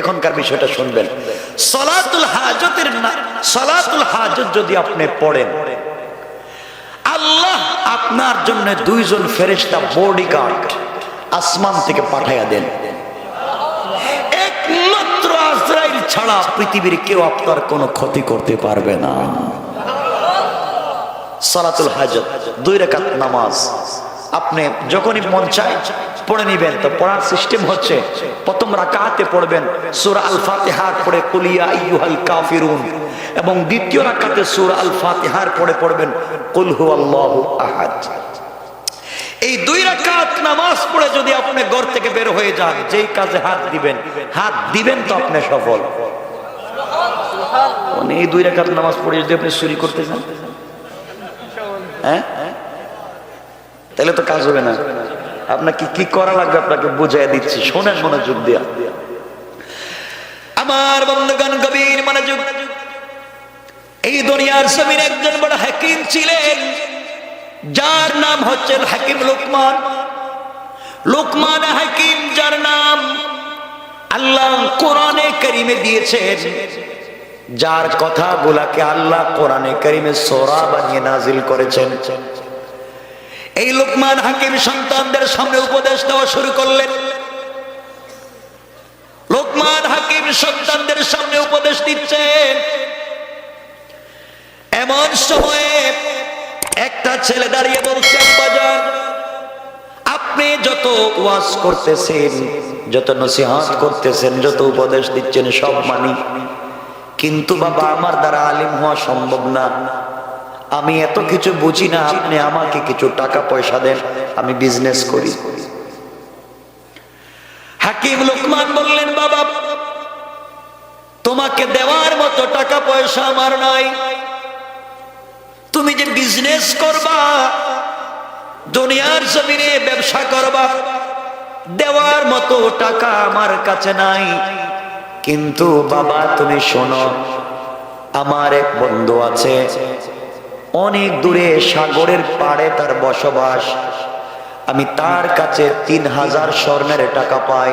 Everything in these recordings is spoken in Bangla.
এখনকার বিষয়টা শুনবেন। সালাতুল হাজত যদি আপনি পড়েন, আল্লাহ আপনার জন্য দুইজন ফেরেশতা বডিগার্ড আসমান থেকে পাঠাইয়া দেন। একমাত্র আজরাইল ছাড়া পৃথিবীর কেউ আপনার কোনো ক্ষতি করতে পারবে না। সালাতুল হাজত 2 রাকাত নামাজ আপনি যখনই মন চায় পড়ে নিবেন। তো পড়ার সিস্টেম হচ্ছে, প্রথম রাকাতে পড়বেন সূরা আল ফাতিহা পড়ে কুল ইয়া আইয়ুহাল কাফিরুন, এবং দ্বিতীয় রাকাতে সূরা আল ফাতিহার পড়ে পড়বেন কুল হুয়াল্লাহু আহাদ। এই 2 রাকাত নামাজ পড়ে যদি আপনি ঘর থেকে বের হয়ে যান, যেই কাজে হাত দিবেন তো আপনি সফল। মানে এই 2 রাকাত নামাজ পড়ে যদি আপনি চুরি করতে যান, হ্যাঁ, তাহলে তো কাজ হবে না। আপনাকে কি করা লাগবে আপনাকে বুঝাই দিচ্ছি, শোনেন মনোযোগ দিয়া। আমার বন্ধুগণ গভীর মনোযোগ। এই দুনিয়ার জমিনে একজন বড় হাকিম ছিলেন, যার নাম হচ্ছেন হাকিম লুকমান। লুকমান হাকিম, যার নাম আল্লাহ কোরআনে কারিমে দিয়েছেন, যার কথাগুলাকে আল্লাহ কোরআনে কারিমে সূরা বানিয়ে নাজিল করেছেন। এই লুকমান হাকিম সন্তানদের সামনে উপদেশ দেওয়া শুরু করলেন। লুকমান হাকিম সন্তানদের সামনে উপদেশ দিচ্ছেন। এমন সময়ে একটা ছেলে দাঁড়িয়ে বলছে, আব্বাজান, আপনি যত ওয়াজ করতেছেন, যত নসিহত করতেছেন, যত উপদেশ দিচ্ছেন সব মানি, কিন্তু বাবা আমার দ্বারা আলিম হওয়া সম্ভব না, আমি এত কিছু বুঝি না, আপনি আমাকে কিছু টাকা পয়সা দেন, আমি বিজনেস করি। হাকিম লুকমান বললেন, বাবা তোমাকে দেওয়ার মতো টাকা পয়সা আমার নাই, তুমি যে বিজনেস করবা, দুনিয়ার জমিনে ব্যবসা করবা, দেওয়ার মতো টাকা আমার কাছে নাই। কিন্তু বাবা তুমি শোনো, আমার এক বন্ধু আছে, অনেক দূরে সাগরের পাড়ে তার বসবাস, আমি তার কাছে 3000 স্বর্ণের টাকা পাই।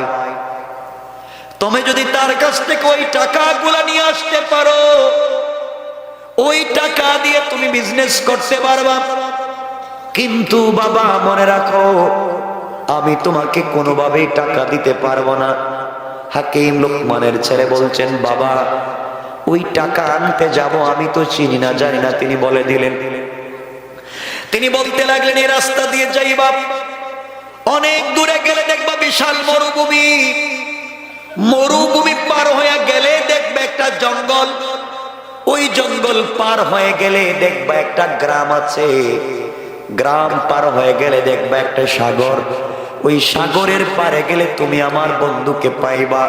তুমি যদি তার কাছ থেকে ওই টাকাগুলা নিয়ে আসতে পারো, ওই টাকা দিয়ে তুমি বিজনেস করতে পারবা। কিন্তু বাবা মনে রাখো, আমি তোমাকে কোনোভাবেই টাকা দিতে পারবো না। হাকিম লুকমানের ছেলে বলছেন, বাবা ওই টাকা আনতে যাব, আমি তো চিনি না জানি না। তিনি বলে দিলেন, তিনি বলতে লাগলেন, এই রাস্তা দিয়ে যাইবা, অনেক দূরে গেলে দেখবা বিশাল মরুভূমি, মরুভূমি পার হয়ে গেলে দেখবে একটা জঙ্গল, ওই জঙ্গল পার হয়ে গেলে দেখবা একটা গ্রাম আছে, গ্রাম পার হয়ে গেলে দেখবা একটা সাগর, ওই সাগরের পারে গেলে তুমি আমার বন্ধুকে পাইবা।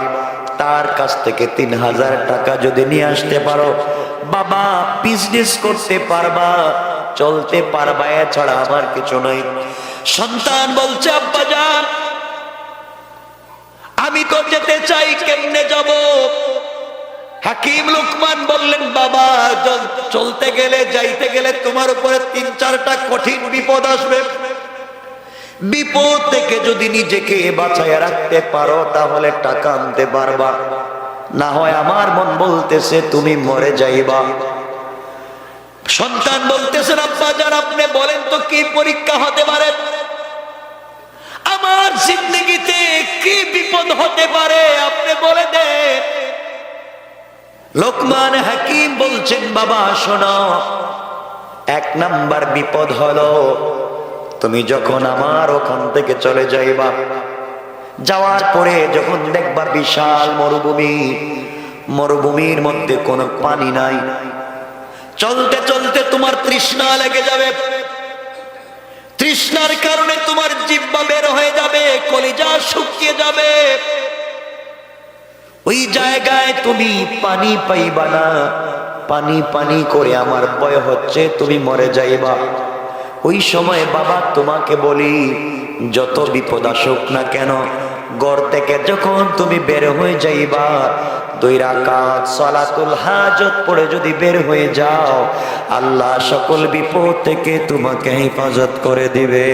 তার কাছ থেকে 3000 টাকা যদি নিয়ে আসতে পারো, বাবা বিজনেস করতে পারবা, চলতে পারবা, এছাড়া আমার কিছু নাই। সন্তান বলছে, আব্বাজান আমি তো যেতে চাই, কেমনে যাব? হাকিম লুকমান বললেন, বাবা চলতে গেলে, যাইতে গেলে তোমার উপরে 3-4টা কঠিন বিপদ আসবে। বিপদ থেকে যদি নিজেকে বাঁচায় রাখতে পারো, তাহলে টাকা আনতে পারবা, না হয় আমার মন বলতেছে তুমি মরে যাইবা। সন্তান বলতেছেন, আব্বাজান আপনি বলেন তো কি পরীক্ষা হতে পারে, আমার জিন্দেগিতে কি বিপদ হতে পারে, আপনি বলে দেন। লোকমান হাকিম বলছেন, বাবা শোনো, 1 নাম্বার বিপদ হলো, তুমি যখন আমার ওখান থেকে চলে যাইবা, যাওয়ার পরে যখন দেখবা বিশাল মরুভূমি, মরুভূমির মধ্যে কোনো পানি নাই, চলতে চলতে তোমার তৃষ্ণা লেগে যাবে, তৃষ্ণার কারণে তোমার জিহ্বা বের হয়ে যাবে, কলিজা শুকিয়ে যাবে, ওই জায়গায় তুমি পানি পাইবা না, পানি পানি করে আমার ভয় হচ্ছে তুমি মরে যাইবা। ওই সময় বাবা তোমাকে বলি, যত বিপদ আসুক না কেন, ঘর থেকে যখন তুমি বের হয়ে যাইবা, 2 রাকাত সালাতুল হাজত পড়ে যদি বের হয়ে যাও, আল্লাহ সকল বিপদ থেকে তোমাকে হেফাজত করে দিবে।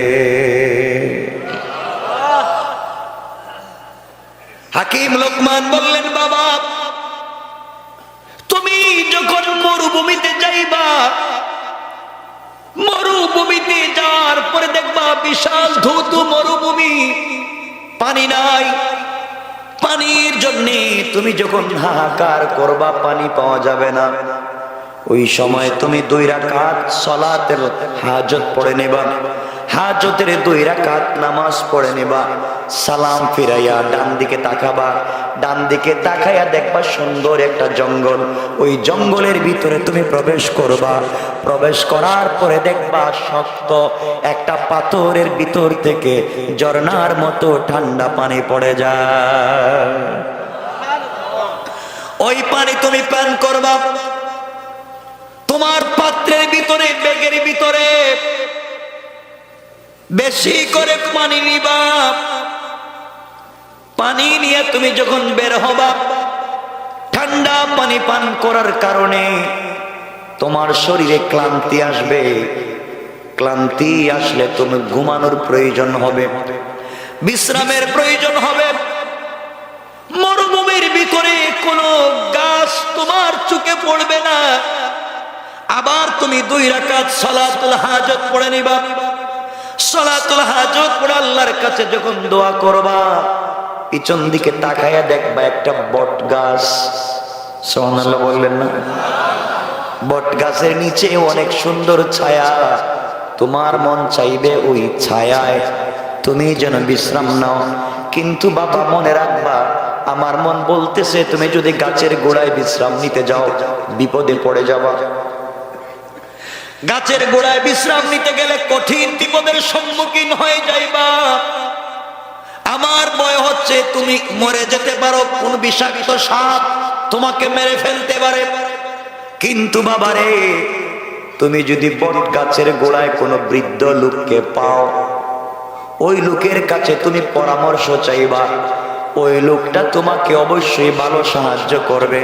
হাকিম লোকমান বললেন, বাবা তুমি যখন মরুভূমিতে যাইবা, মরুভূমিতে যাওয়ার পরে দেখবা বিশাল ধৌত মরুভূমি, পানি নাই। পানির জন্য তুমি যখন হাহাকার করবা, পানি পাওয়া যাবে না, ওই সময় তুমি 2 রাকাত সালাতের হাজত পড়ে নেবা। হাজতের 2 রাকাত নামাজ পড়ে নেবা। সালাম ফিরাইয়া ডান দিকে তাকাবা। ডান দিকে তাকাইয়া দেখবা সুন্দর একটা জঙ্গল। ওই জঙ্গলের ভিতরে তুমি প্রবেশ করবা। প্রবেশ করার পরে দেখবা শক্ত একটা পাথরের ভিতর থেকে ঝর্ণার মতো ঠান্ডা পানি পড়ে যায়। ওই পানি তুমি পান করবা। তোমার পাত্রের ভিতরে, ব্যাগের ভিতরে বেশি করে পানি নিবা। পানি নিয়ে তুমি যখন বের হবা, ঠান্ডা পানি পান করার কারণে তোমার শরীরে ক্লান্তি আসবে। ক্লান্তি আসলে তুমি ঘুমানোর প্রয়োজন হবে, বিশ্রামের প্রয়োজন হবে। মরুভূমির ভিতরে কোনো গাছ তোমার চোখে পড়বে না। আবার তুমি 2 রাকাত সালাতুল হাজত পড়ে নিবা। সালাতুল হাজত পড়ে আল্লাহর কাছে যখন দোয়া করবা, পিছন দিকে তাকায়া দেখবা একটা বট গাছ। সুবহানাল্লাহ বললেন না? বট গাছের নিচে অনেক সুন্দর ছায়া। তোমার মন চাইবে ওই ছায়ায় তুমি যেন বিশ্রাম নাও। কিন্তু বাবা মনে রাখবা, আমার মন বলতেছে তুমি যদি গাছের গোড়ায় বিশ্রাম নিতে যাও, বিপদে পড়ে যাবা। গাছের গোড়ায় বিশ্রাম নিতে গেলে কঠিন বিপদের সম্মুখীন হয়ে যাইবা। আমার ভয় হচ্ছে তুমি মরে যেতে পারো, কোন বিষাক্ত সাপ তোমাকে মেরে ফেলতে পারে। কিন্তু বাবারে, তুমি যদি বট গাছের গোড়ায় কোনো বৃদ্ধ লোককে পাও, ওই লোকের কাছে তুমি পরামর্শ চাইবা। ওই লোকটা তোমাকে অবশ্যই ভালো সাহায্য করবে।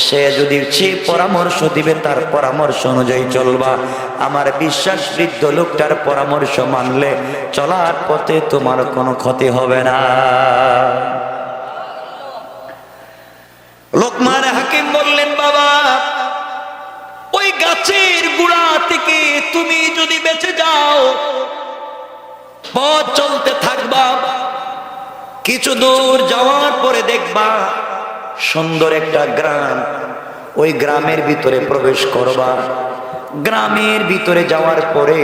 সে যদি সে পরামর্শ দিবে, তার পরামর্শ অনুযায়ী চলবা। আমার বিশ্বাস, বৃদ্ধ লোকটার পরামর্শ মানলে চলার পথে তোমার কোনো ক্ষতি হবে না। লোকমান হাকিম বললেন, বাবা ওই গাছের গোড়া থেকে তুমি যদি বেঁচে যাও, পথ চলতে থাকবা। কিছু দূর যাওয়ার পরে দেখবা সুন্দর একটা গ্রাম। ওই গ্রামের ভিতরে প্রবেশ করবা। গ্রামের ভিতরে যাওয়ার পরে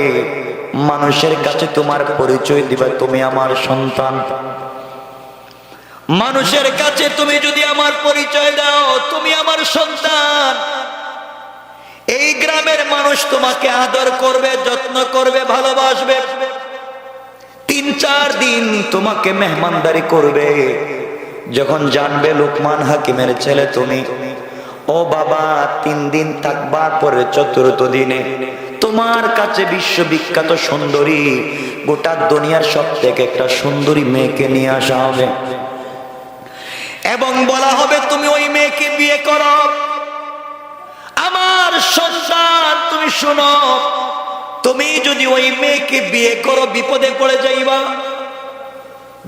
মানুষের কাছে তোমার পরিচয় দিবা, তুমি আমার সন্তান। মানুষের কাছে তুমি যদি আমার পরিচয় দাও, তুমি আমার সন্তান, এই গ্রামের মানুষ তোমাকে আদর করবে, যত্ন করবে, ভালোবাসবে। 3-4 দিন তোমাকে মেহমানদারি করবে। যখন জানবে লোকমান হাকিমের ছেলে তুমি, ও বাবা 3 দিন থাকবার পরে 4th দিনে তোমার কাছে বিশ্ববিখ্যাত সুন্দরী, গোটা দুনিয়ার সব থেকে একটা সুন্দরী মেয়েকে নিয়ে আসা হবে এবং বলা হবে তুমি ওই মেয়েকে বিয়ে করো। আমার সন্তান তুমি শোনো, তুমি যদি ওই মেয়েকে বিয়ে করো বিপদে পড়ে যাইবা।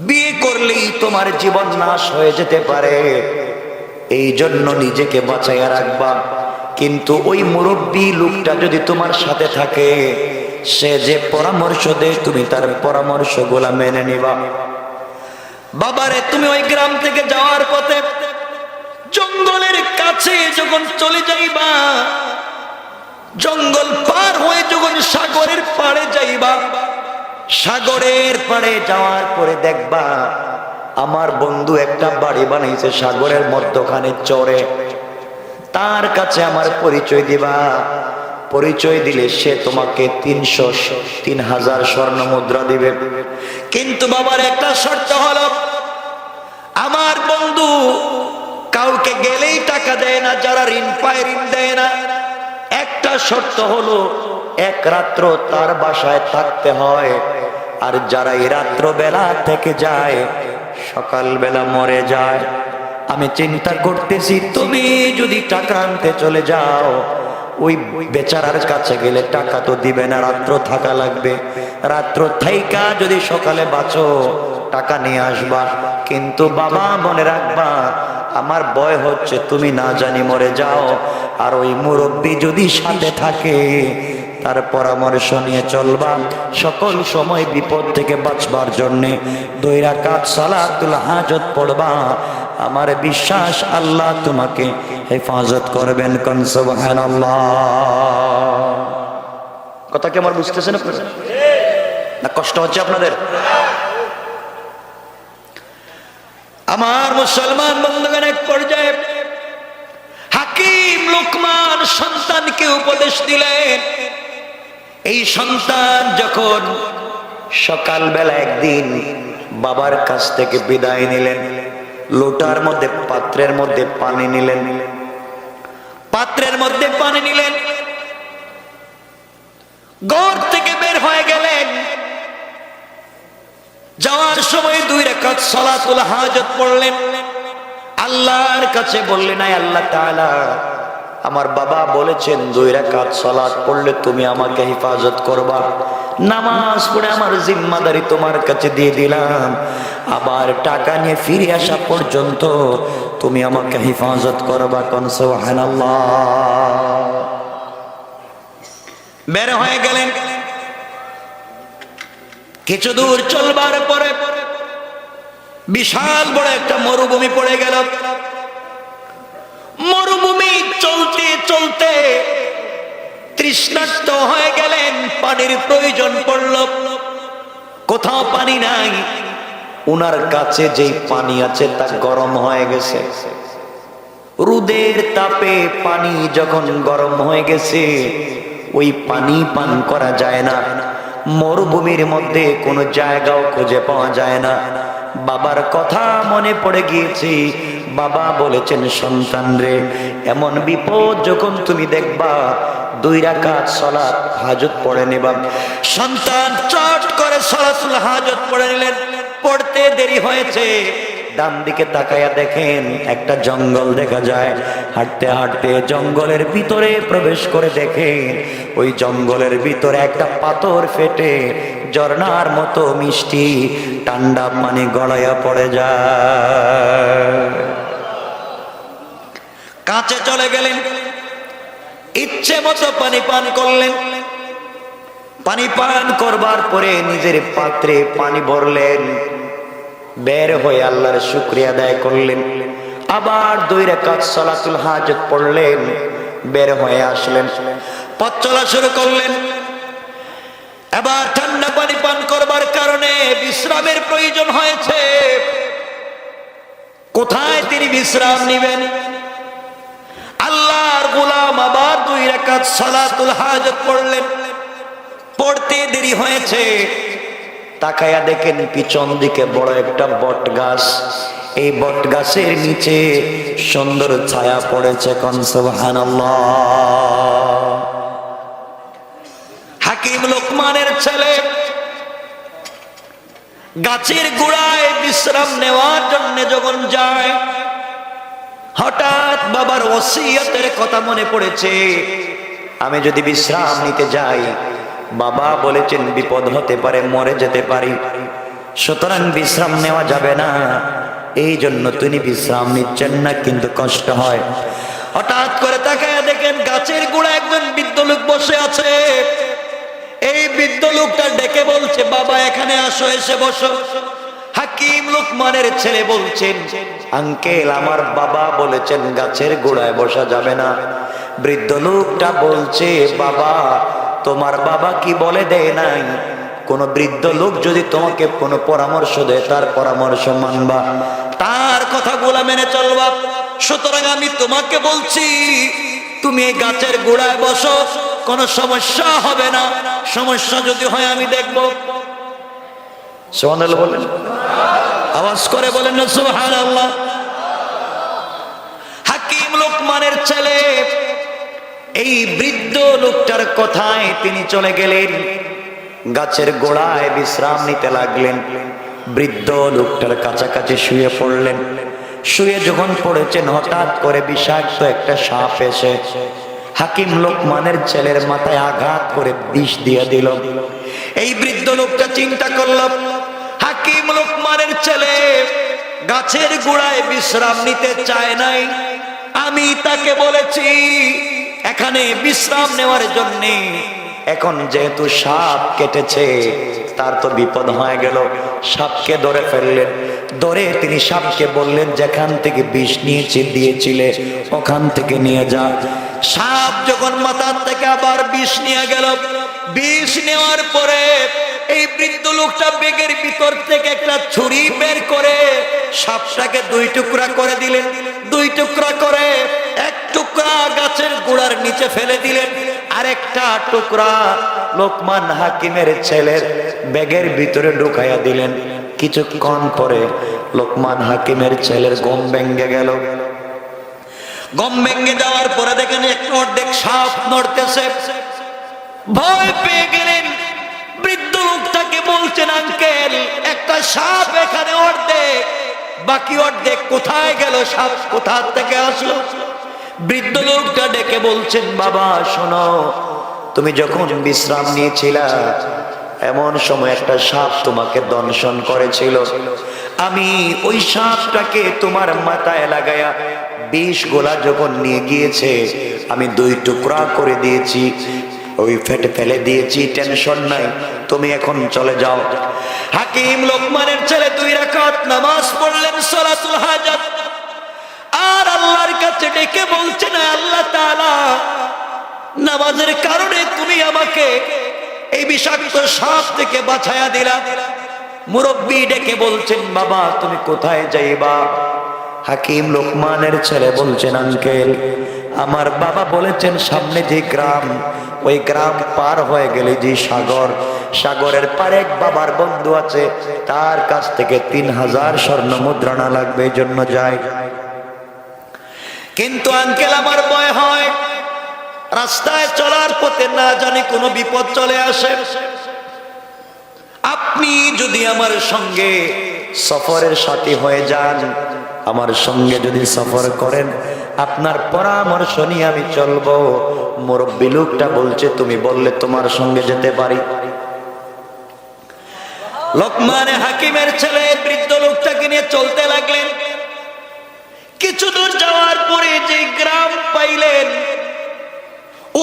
বিয়ে করলেই তোমার জীবন নাশ হয়ে যেতে পারে, এই জন্য নিজেকে বাঁচাইয়া রাখবা। কিন্তু ওই মুরব্বী লোকটা যদি তোমার সাথে থাকে, সে যে পরামর্শ দেয় তুমি তার পরামর্শগুলা মেনে নিবা। বাবারে, তুমি ওই গ্রাম থেকে যাওয়ার পথে জঙ্গলের কাছে যখন চলে যাইবা, জঙ্গল পার হয়ে যখন সাগরের পাড়ে যাইবা, সাগরের পাড়ে যাওয়ার পরে দেখবা আমার বন্ধু একটা বাড়ি বানাইছে সাগরের মধ্যখানে চরে। তার কাছে আমার পরিচয় দিবা। পরিচয় দিলে সে তোমাকে 3,000 স্বর্ণ মুদ্রা দিবে। কিন্তু বাবার একটা শর্ত হলো, আমার বন্ধু কাউকে গেলেই টাকা দেয় না, যারা ঋণ পায় ঋণ দেয় না। একটা শর্ত হলো, 1 রাত্র তার বাসায় থাকতে হয়। আর যারা এই রাত্র বেলা থেকে যায়, সকাল বেলা মরে যায়। আমি চিন্তা করতেছি, তুমি যদি টাকা আনতে চলে যাও, ওই বেচারার কাছে গেলে টাকা তো দিবে না, রাত্র থাকা লাগবে। রাত্র থাইকা যদি সকালে বাঁচো, টাকা নিয়ে আসবা। কিন্তু বাবা মনে রাখবা, আমার ভয় হচ্ছে তুমি না জানি মরে যাও, আর ওই মুরব্বী যদি সাথে থাকে তার পরামর্শ নিয়ে চলবা, সকল সময় বিপদ থেকে বাঁচবার জন্যে 2 রাকাত সালাতুল হাজত পড়বা। আমার বিশ্বাস আল্লাহ তোমাকে হেফাজত করবেন। কোন সুবহানাল্লাহ। কথা কি আমার বুঝতেছেন আপনারা? না কষ্ট হচ্ছে আপনাদের? আমার মুসলমান বন্ধুগণ, এক পর্যায়ে হাকিম লোকমান সন্তানকে উপদেশ দিলেন। এই সন্তান যখন সকালবেলা একদিন বাবার কাছ থেকে বিদায় নিলেন, লোটার মধ্যে পাত্রের মধ্যে পানি নিলেন, ঘর থেকে বের হয়ে গেলেন। যাওয়ার সময় 2 রাকাত সালাতুল হাজত পড়লেন। আল্লাহর কাছে বললেন, আয় আল্লাহ তাআলা, আমার বাবা বলেছেন 2 রাকাত সালাত পড়লে তুমি আমাকে হেফাজত করবা। নামাজ পড়ে আমার জিম্মাদারি তোমার কাছে দিয়ে দিলাম, আবার টাকা নিয়ে ফিরে আসা পর্যন্ত তুমি আমাকে হেফাজত করবা। কোন সুবহানাল্লাহ। বের হয়ে গেলেন। কিছু দূর চলবার পরে বিশাল বড় একটা মরুভূমি পড়ে গেল। মরুভূমি চলতে চলতে তৃষ্ণার্ত হয়ে গেলেন, পানির প্রয়োজন পড়ল। কোথাও পানি নাই, উনার কাছে যেই পানি আছে তা গরম হয়ে গেছে। রোদের তাপে পানি যখন গরম হয়ে গেছে, ওই পানি পান করা যায় না। মরুভূমির মধ্যে কোনো জায়গাও খুঁজে পাওয়া যায় না। বাবার কথা মনে পড়ে গিয়েছে। বাবা বলেছেন, সন্তান রে, এমন বিপদ যখন তুমি দেখবা 2 রাকাত সালাত হাজত পড়ে নেবা। সন্তান চট করে সালাতুল হাজত পড়ে নিলেন। পড়তে দেরি হয়েছে, ডান দিকে তাকায়া দেখেন একটা জঙ্গল দেখা যায়। হাঁটতে হাঁটতে জঙ্গলের ভিতরে প্রবেশ করে দেখেন ওই জঙ্গলের ভিতরে একটা পাথর ফেটে ঝর্ণার মতো মিষ্টি ঠান্ডা পানি গড়াইয়া পড়ে যায়। কাছে চলে গেলেন, ইচ্ছে মতো পানি পান করলেন। পানি পান করবার পরে নিজের পাত্রে পানি ভরলেন। বের হয়ে আল্লাহর শুকরিয়া আদায় করলেন। আবার 2 রাকাত সালাতুল হাজত পড়লেন। বের হয়ে আসলেন, পথ চলা শুরু করলেন। এবার ঠান্ডা পানি পান করবার কারণে বিশ্রামের প্রয়োজন হয়েছে। কোথায় তিনি বিশ্রাম নেবেন? আল্লাহর গোলাম আবার 2 রাকাত সালাতুল হাজত পড়লেন। পড়তে দেরি হয়েছে, তাকায়া দেখেন পিছন দিকে বড় একটা বট গাছ। এই বট গাছের নিচে সুন্দর ছায়া পড়েছে। কোন সুবহানাল্লাহ। হাকিম লোকমানের ছেলে গাছের গোড়ায় বিশ্রাম নেওয়ার জন্য যখন যায়, হঠাৎ বাবার ওসিয়তের কথা মনে পড়েছে। আমি যদি বিশ্রাম নিতে যাই, বাবা বলেছেন বিপদ হতে পারে, মরে যেতে পারি, সুতরাং বিশ্রাম নেওয়া যাবে না। এই জন্য তিনি বিশ্রাম নিচ্ছেন না, কিন্তু কষ্ট হয়। হঠাৎ করে তাকায় দেখেন গাছের গোড়ায় একজন বৃদ্ধ লোক বসে আছে। এই বৃদ্ধ লোকটা ডেকে বলছে, বাবা এখানে আসো, এসে বসো। হাকিম লোকমানের ছেলে বলছেন, আঙ্কেল আমার বাবা বলেছেন গাছের গোড়ায় বসা যাবে না। বৃদ্ধ লোকটা বলছে, বাবা তোমার বাবা কি বলে দেয় নাই? কোন বৃদ্ধ লোক যদি তোমাকে কোনো পরামর্শ দেয় তার পরামর্শ মানবা, তার কথাগুলো মেনে চলবা। সুতরাং আমি তোমাকে বলছি তুমি এই গাছের গোড়ায় বসো, কোনো সমস্যা হবে না। সমস্যা যদি হয় আমি দেখব। সুবহানাল্লাহ বলেন, আওয়াজ করে বলেন না সুবহানাল্লাহ। হাকিম লোকমানের ছেলে এই বৃদ্ধ লোকটার কথায় তিনি চলে গেলেন, গাছের গোড়ায় বিশ্রাম নিতে লাগলেন। বৃদ্ধ লোকটার কাছাকাছি শুয়ে পড়লেন। শুয়ে যখন পড়েছেন, হঠাৎ করে বিষাক্ত একটা সাপ এসে হাকিম লোকমানের ছেলের মাথায় আঘাত করে বিষ দিয়ে দিল। এই বৃদ্ধ লোকটা চিন্তা করল, হাকিম লোকমানের ছেলে গাছের গোড়ায় বিশ্রাম নিতে চায় নাই। আমি তাকে বলেছি এখানে বিশ্রাম নেওয়ার জন্যে, এখন যেহেতু সাপ কেটেছে তার তো বিপদ হয়ে গেল। সাপকে ধরে ফেললেন, ধরে তিনি সাপকে বললেন যেখান থেকে বিষ নিয়েছে দিয়েছিলে ওখান থেকে নিয়ে যা। সাপ যখন মাথার থেকে আবার বিষ নিয়ে গেল, বিষ নেওয়ার পরে এই বৃদ্ধ লোকটা ব্যাগের ভিতর থেকে একটা ছুরি বের করে সাপটাকে দুই টুকরা করে দিলেন। দুই টুকরা করে এক টুকরা গাছের গোড়ার নিচে ফেলে দিলেন, আরেকটা টুকরা লোকমান হাকিমের ছেলের ব্যাগের ভিতরে ঢুকাইয়া দিলেন। কিছুক্ষণ পরে লোকমান হাকিমের ছেলের গম ভেঙে গেল। গম ভেঙে যাওয়ার পরে দেখেন একটু অর্ধেক সাপ নড়তেছে। ভয় পেয়ে গেলেন, বৃদ্ধ লোকটাকে বলছেন আঙ্কেল একটা সাপ এখানে অর্ধেক, বাকি অর্ধেক কোথায় গেল, সাপ কোথা থেকে আসলো? বৃদ্ধ লোকটা ডেকে বলছেন বাবা শোনো, তুমি যখন বিশ্রাম নিয়েছিলা এমন সময় একটা সাপ তোমাকে দংশন করেছিল। আমি ওই সাপটাকে তোমার মাথায় লাগায়া বিষ গোলা যখন নিয়ে গিয়েছে আমি দুই টুকরা করে দিয়েছি, ওই ফেটে ফেলে দিয়েছি, টেনশন নাই, তুমি এখন চলে যাও। হাকিম লোকমানের ছেলে 2 রাকাত নামাজ পড়লেন সালাতুল হাজাত, আর আল্লাহর কাছে ডেকে বলছেন আল্লাহ তাআলা নামাজের কারণে তুমি আমাকে এই বিষাক্ত সাপ থেকে বাঁচায়া দিলা। মুরব্বি ডেকে বলছেন বাবা তুমি কোথায় যাইবা? হাকিম লোকমানের ছেলে বলছেন আঙ্কেল আমার বাবা বলেছেন সামনে যে গ্রাম, ওই গ্রাম পার হয়ে গেলে যে সাগর, সাগরের পারে এক বাবার বন্ধু আছে, তার কাছ থেকে 3000 স্বর্ণ মুদ্রা না লাগবে, এই জন্য যাই। কিন্তু আঙ্কেল আমার ভয় হয়, রাস্তায় চলার পথে না জানি কোনো বিপদ চলে আসে। আপনি যদি আমার সঙ্গে সফরের সাথী হয়ে যান, আমার সঙ্গে যদি সফর করেন, আপনার পরামর্শ নিয়ে আমি চলবো। মুরব্বি লোকটা বলছে তুমি বললে তোমার সঙ্গে যেতে পারি। লোকমান হাকিমের ছেলে বৃদ্ধ লোকটাকে নিয়ে চলতে লাগলেন। কিছু দূর যাওয়ার পরে যে গ্রাম পাইলেন,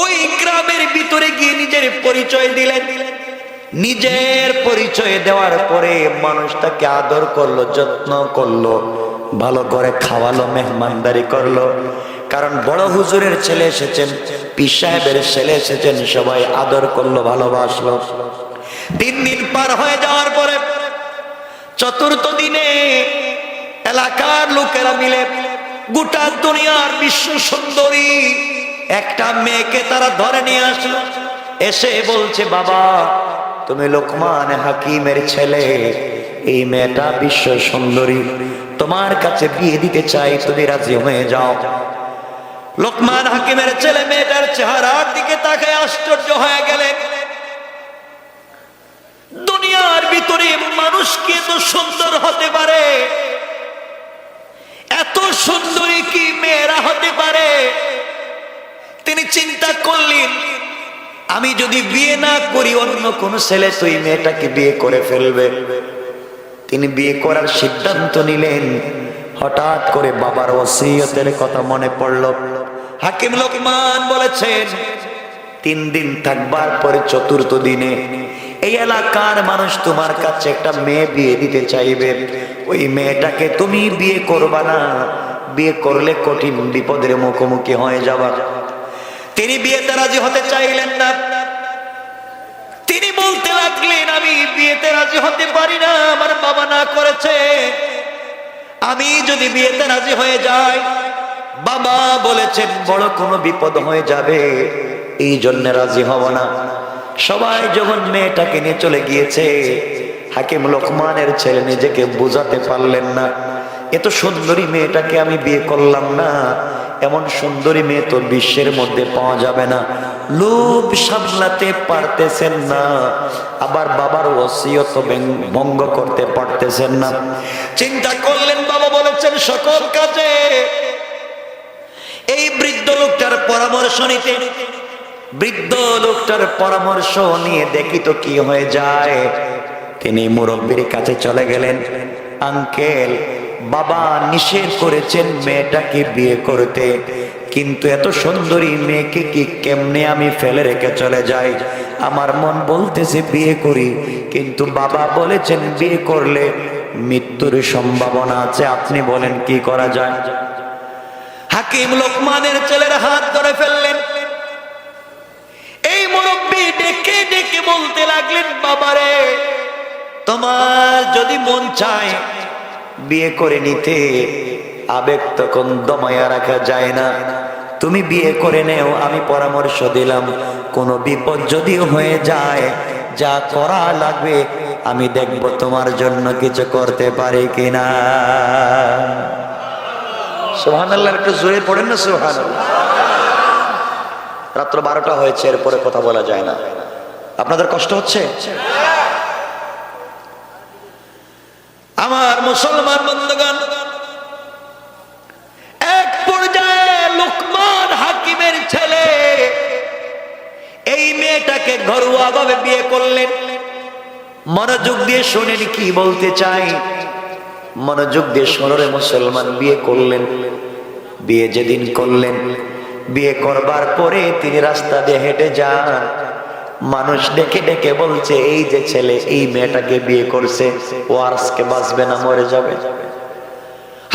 ওই গ্রামের ভিতরে গিয়ে নিজের পরিচয় দিলেন। নিজের পরিচয় দেওয়ার পরে মানুষ তাকে আদর করলো, যত্ন করলো, ভালো করে খাওয়ালো, মেহমানদারি করলো। কারণ বড় হুজুরের ছেলে এসেছেন, পীর সাহেবের ছেলে এসেছেন, সবাই আদর করলো, ভালোবাসলো। 3 দিন পার হয়ে যাওয়ার পরে 4র্থ দিনে এলাকার লোকেরা মিলে গোটা দুনিয়ার বিশ্ব সুন্দরী একটা মেয়েকে তারা ধরে নিয়ে আসলো। এসে বলছে বাবা তুমি লোকমান হাকিমের ছেলে, এই মেয়েটা বিশ্ব সুন্দরী, তোমার কাছে বিয়ে দিতে চাই, তুমি রাজি হয়ে যাও। লোকমান হাকিমের ছেলে মেয়েটার চেহারার দিকে তাকায় আশ্চর্য হয়ে গেলেন। দুনিয়ার ভিতরে মানুষ কি এত সুন্দর হতে পারে? এত সুন্দরী কি মেয়েরা হতে পারে? তিনি চিন্তা করলেন আমি যদি বিয়ে না করি অন্য কোন ছেলে তো এই মেয়েটাকে বিয়ে করে ফেলবে। তিনি বিয়ে করার সিদ্ধান্ত নিলেন। হঠাৎ করে বাবার ওসিয়তের কথা মনে পড়ল। হাকিম লোকমান বলেছেন 3 দিন থাকবার পরে 4র্থ দিনে এই এলাকার মানুষ তোমার কাছে একটা মেয়ে বিয়ে দিতে চাইবে। ওই মেয়েটাকে তুমি বিয়ে করবা না, বিয়ে করলে কঠিন বিপদের মুখোমুখি হয়ে যাবা। তিনি বিয়েতে রাজি হতে চাইলেন না। তিনি বলতে লাগলেন আমি বিয়েতে রাজি হতে পারি না, আমার বাবা না করেছে। আমি যদি বিয়েতে রাজি হয়ে যাই, বাবা বলেছেন বড় কোনো বিপদ হয়ে যাবে, এই জন্য রাজি হব না। সবাই যখন মেয়েটাকে নিয়ে চলে গিয়েছে, হাকিম লোকমানের ছেলে নিজেকে বোঝাতে পারলেন না। এত সুন্দরী মেয়েটাকে আমি বিয়ে করলাম না, এমন সুন্দরী মেয়ে তো বিশ্বের মধ্যে পাওয়া যাবে না। লোভ সামলাতে পারতেছেন না, আবার বাবার ওসিয়ত ভঙ্গ করতে পারতেছেন না। চিন্তা করলেন, বাবা বলেছেন সকল কাজে এই বৃদ্ধ লোকটার পরামর্শ নিতে। বৃদ্ধ লোকটার পরামর্শ নিয়ে দেখি তো কি হয়ে যায়। তিনি মুরব্বির কাছে চলে গেলেন। আঙ্কেল বাবা নিষেধ করেছেন মেয়েটাকে বিয়ে করতে, কিন্তু এত সুন্দরী মেয়েকে কি কেমনে আমি ফেলে রেখে চলে যাই? আমার মন বলতেছে বিয়ে করি, কিন্তু বাবা বলেছেন বিয়ে করলে মৃত্যুর সম্ভাবনা আছে। আপনি বলেন কি করা যায়? হাকিম লোকমানের ছেলের হাত ধরে ফেললেন। এই মুরব্বী ডেকে ডেকে বলতে লাগলেন, বাবারে, তোমার যদি মন চায় বিয়ে করে নিতে, আবেগ তখন দমায়া রাখা যায় না, তুমি বিয়ে করে নেও। আমি পরামর্শ দিলাম, কোনো বিপদ যদি হয়ে যায়, যা করা লাগবে আমি দেখব তোমার জন্য কিছু করতে পারি কিনা। সুবহানাল্লাহ, একটু জোরে পড়েন না সুবহানাল্লাহ। রাত্র 12টা হয়েছে, এরপরে কথা বলা যায় না। আপনাদের কষ্ট হচ্ছে? আমার মুসলমান বন্ধুগণ, এক পর্যায়ে লোকমান হাকিমের ছেলে এই মেয়েটাকে ঘরোয়া ভাবে বিয়ে করলেন। মনোযোগ দিয়ে শুনেন কি বলতে চাই, মনোযোগ দিয়ে শোনেন মুসলমান। বিয়ে করলেন, বিয়ে যেদিন করলেন, বিয়ে করবার পরে তিনি রাস্তা দিয়ে হেঁটে যান, মানুষ ডেকে ডেকে বলছে, এই যে ছেলে এই মেয়েটাকে বিয়ে করছে, ও আজকে বাঁচবে না, মরে যাবে।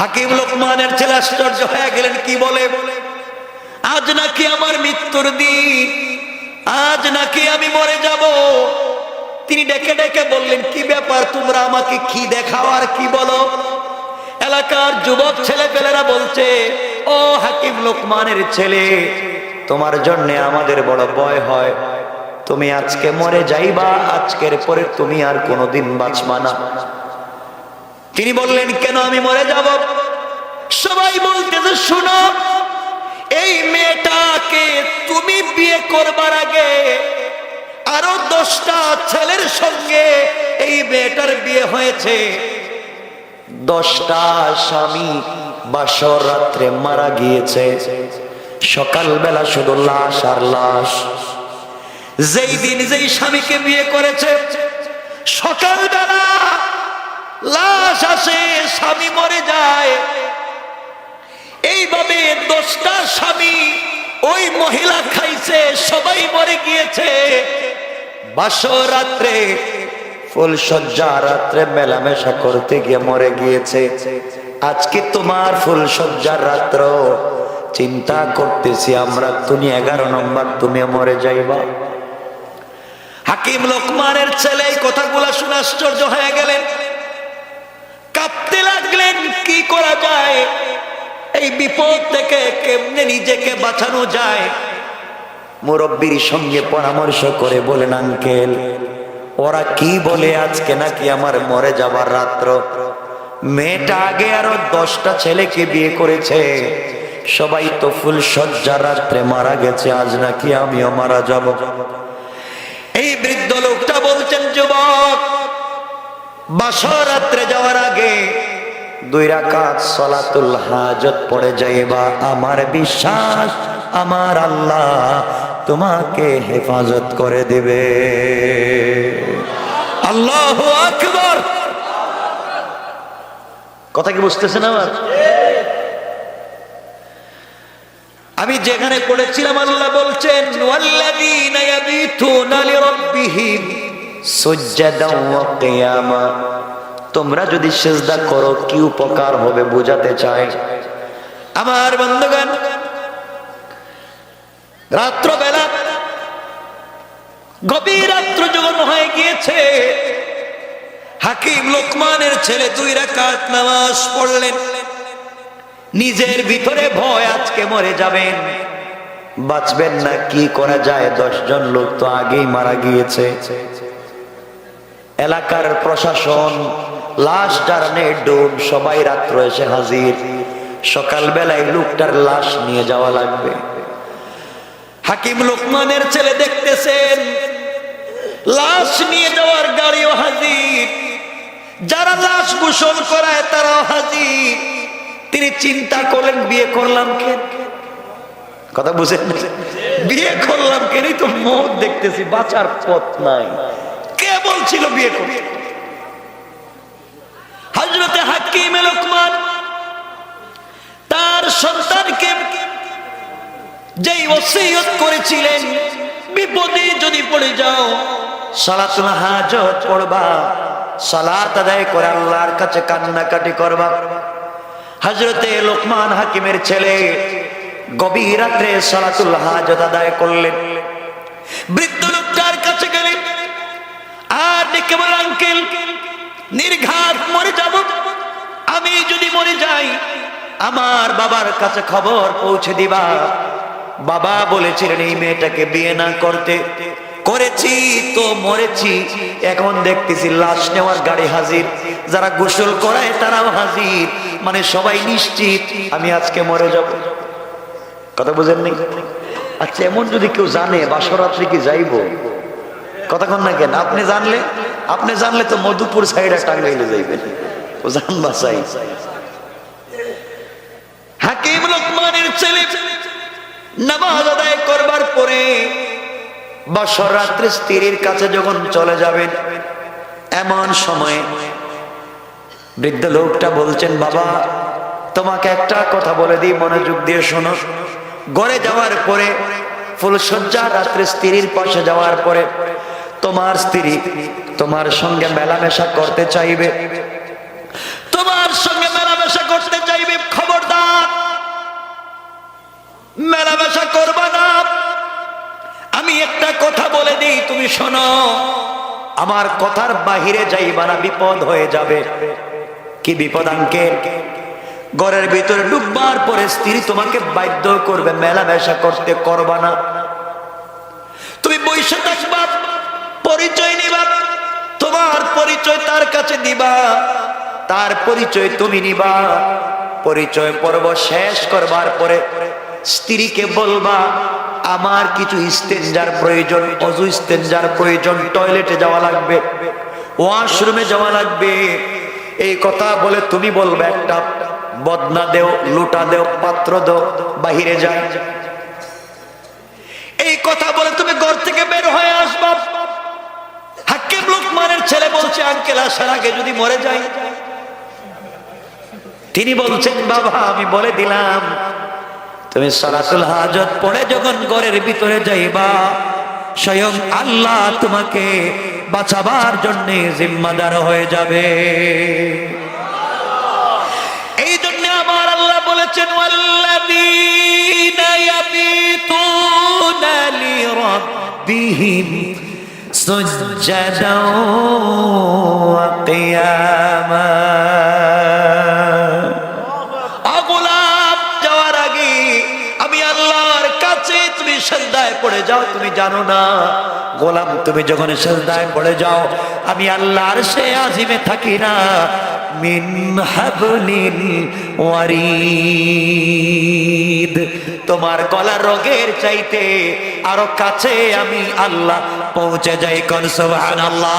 হাকিম লোকমানের ছেলে আশ্চর্য হয়ে গেলেন, কি বলে? আজ নাকি আমার মৃত্যুর দিন, আজ নাকি আমি মরে যাব। তিনি ডেকে ডেকে বললেন, কি ব্যাপার, তোমরা আমাকে কি দেখাও আর কি বলো? এলাকার যুবক ছেলে পেলেরা বলছে, ও হাকিম লোকমানের ছেলে, তোমার জন্য আমাদের বড় ভয় হয়, তুমি আজকে মরে যাইবা, আজকের পরে তুমি আর কোনোদিন বাঁচবা না। তিনি বললেন, কেন আমি মরে যাব? সবাই বলতেছে, শোনো, এই মেয়েটাকে তুমি বিয়ে করবার আগে আরো 10টা ছেলের সঙ্গে এই মেয়েটার বিয়ে হয়েছে। 10টা স্বামী বাসর রাত্রে মারা গিয়েছে। সকালবেলা শুধু লাশ আর লাশ। যেই দিন যেই স্বামীকে বিয়ে করেছে, সকালবেলা লাশ আসে, স্বামী মরে যায়। এইভাবে 10টা স্বামী ওই মহিলা খাইছে, সবাই মরে গিয়েছে। বাসর রাত্রে ফুলসজ্জা রাত্রে মেলামেশা করতে গিয়ে মরে গিয়েছে। আজকে তোমার ফুলসজ্জার রাত্র, চিন্তা করতেছি আমরা, তুমি 11 নম্বর তুমি মরে যাইবা। হাকিম লোকমানের ছেলে এই কথাগুলা শুনে আশ্চর্য হয়ে গেলেন, কাঁপতে লাগলেন, কি করা যায়? এই বিপদ থেকে কেমনে নিজেকে বাঁচানো যায়? মুরব্বির সঙ্গে পরামর্শ করে বলেন, আঙ্কেল, ওরা কি বলে আজকে নাকি আমার মরে যাবার রাত্র। মেয়েটা আগে আরো 10টা ছেলেকে বিয়ে করেছে, সবাই তো ফুলসজ্জার রাত্রে মারা গেছে, আজ নাকি আমিও মারা যাব। এই বৃদ্ধ লোকটা বলছেন, যুবক, বাসর রাত্রে যাওয়ার আগে 2 রাকাত সালাতুল হাজত পড়ে যাইবা। আমার বিশ্বাস, আমার আল্লাহ তোমাকে হেফাজত করে দেবে। আল্লাহু আকবার। কথা কি বুঝতেছেন আমার? আমি যেখানে পড়েছিলাম, আল্লাহ বলছেন, ওয়াল্লাযীনা ইয়াবিতুনা লিরাব্বিহিম সুজদান ওয়া কিয়ামা। তোমরা যদি সিজদা করো কি উপকার হবে বোঝাতে চাই। আমার বন্ধুগণ, রাত্রবেলা গভীর রাত্র যখন হয়ে গিয়েছে, হাকিম লোকমানের ছেলে 2 রাকাত নামাজ পড়লেন। নিজের ভিতরে ভয়, আজকে মরে যাবেন, বাঁচবেন না, কি করা যায়? 10 জন লোক তো আগেই মারা গিয়েছে। এলাকার প্রশাসন, লাশ টানে ডুব, সবাই রাত্র এসে হাজির। সকালবেলায় লোকটার লাশ নিয়ে যাওয়া লাগবে। হাকিম লোকমানের ছেলে দেখতেছেন লাশ নিয়ে যাওয়ার গাড়িও হাজির, যারা লাশ গোসল করায় তারাও হাজির। তিনি চিন্তা করলেন, বিয়ে করলাম কেন? কথা বুঝেন? বিয়ে করলাম কেন? তো মত দেখতেছি, বাঁচার পথ নাই। কে বলছিল বিয়ে করতে? হযরতে হাকিম লোকমান সন্তানকে যেই ওসিয়ত করেছিলেন, বিপদে যদি পড়ে যাও সালাতুল হাজত পড়বা, সালাত আদায় করে আল্লাহর কাছে কান্নাকাটি করবা। হযরতে লোকমান হাকিমের ছেলে গভীর রাতে সালাতুল হাজত আদায় করলেন। বৃদ্ধ লোকটার কাছে গেলেন আর ডেকে বলেন, আঙ্কেল নির্ঘাত মরে যাব, আমি যদি মরে যাই আমার বাবার কাছে খবর পৌঁছে দিবা। বাবা বলেছিলেন এই মেয়েটাকে বিয়ে না করতে, করেছি তো মরেছি, এখন দেখতেছি লাশ নেওয়ার গাড়ি হাজির, যারা গোসল করায় তারাও হাজির, মানে সবাই নিশ্চিত আমি আজকে মরে যাব। কথা বুঝেননি? আচ্ছা এমন যদি কেউ জানে বাসরাত্রি কি যাইব, কতক্ষণ না কেন? আপনি জানলে তো মধুপুর সাইডে টাঙ্গাইলে যাইবেন, ও জান বাসাই। হাকিম লোকমানের ছেলে নামাজ আদায় করবার পরে বছর রাত্রে স্ত্রীর কাছে যখন চলে যাবেন, এমন সময় বৃদ্ধ লোকটা বলছেন, বাবা তোমাকে একটা কথা বলে দিই, মনোযোগ দিয়ে শোনো। ঘরে যাওয়ার পরে ফুলসজ্জা রাত্রে স্ত্রীর পাশে যাওয়ার পরে তোমার স্ত্রী তোমার সঙ্গে মেলামেশা করতে চাইবে, তোমার সঙ্গে মেলামেশা করতে চাইবে, খবরদার মেলামেশা করবা না। আমি একটা কথা বলে দিই, তুমি শোনো, আমার কথার বাহিরে যাইবা না, বিপদ হয়ে যাবে। কি বিপদ আঙ্কেল? ঘরের ভিতরে ঢুকবার পরে স্ত্রী তোমাকে বাধ্য করবে মেলামেশা করতে, করবা না। তুমি বসে থাকবা, পরিচয় নিবা, তোমার পরিচয় তার কাছে দিবা, তার পরিচয় তুমি নিবা। পরিচয় পর্ব শেষ করবার পরে স্ত্রীকে বলবা আমার কিছু ইস্তেঞ্জার প্রয়োজন, অজু ইস্তেঞ্জার প্রয়োজন, টয়লেটে যাওয়া লাগবে, ওয়াশরুমে যাওয়া লাগবে। এই কথা বলে তুমি বলবে একটা বদনা দেও, লুটা দেও, পাত্র দেও, বাহিরে যাই। এই কথা বলে তুমি ঘর থেকে বের হয়ে আসবা। হাকিম লোকমানের ছেলে বলছে, আঙ্কেল আসার আগে যদি মরে যাই? তিনি বলছেন, বাবা আমি বলে দিলাম, তুমি সালাতুল হাজত পড়ে যখন ঘরের ভিতরে যাইবা, স্বয়ং আল্লাহ তোমাকে বাঁচাবার জন্য জিম্মাদার হয়ে যাবে। এই জন্য আমার আল্লাহ বলেছেন, ওয়াল্লাযীনা ইয়াবিতুনা লিরাব্বিহিম সুজদাও ওয়া কিয়ামা। তুমি সিজদায় পড়ে যাও, তুমি জানো না গোলাম, তুমি যখন সিজদায় পড়ে যাও আমি আল্লাহর সে আজিমে থাকি না, মিন হাবলিল ওয়ারিদ, তোমার গলার রগের চাইতে আরো কাছে আমি আল্লাহ পৌঁছে যাই। কোন সুবহানাল্লাহ।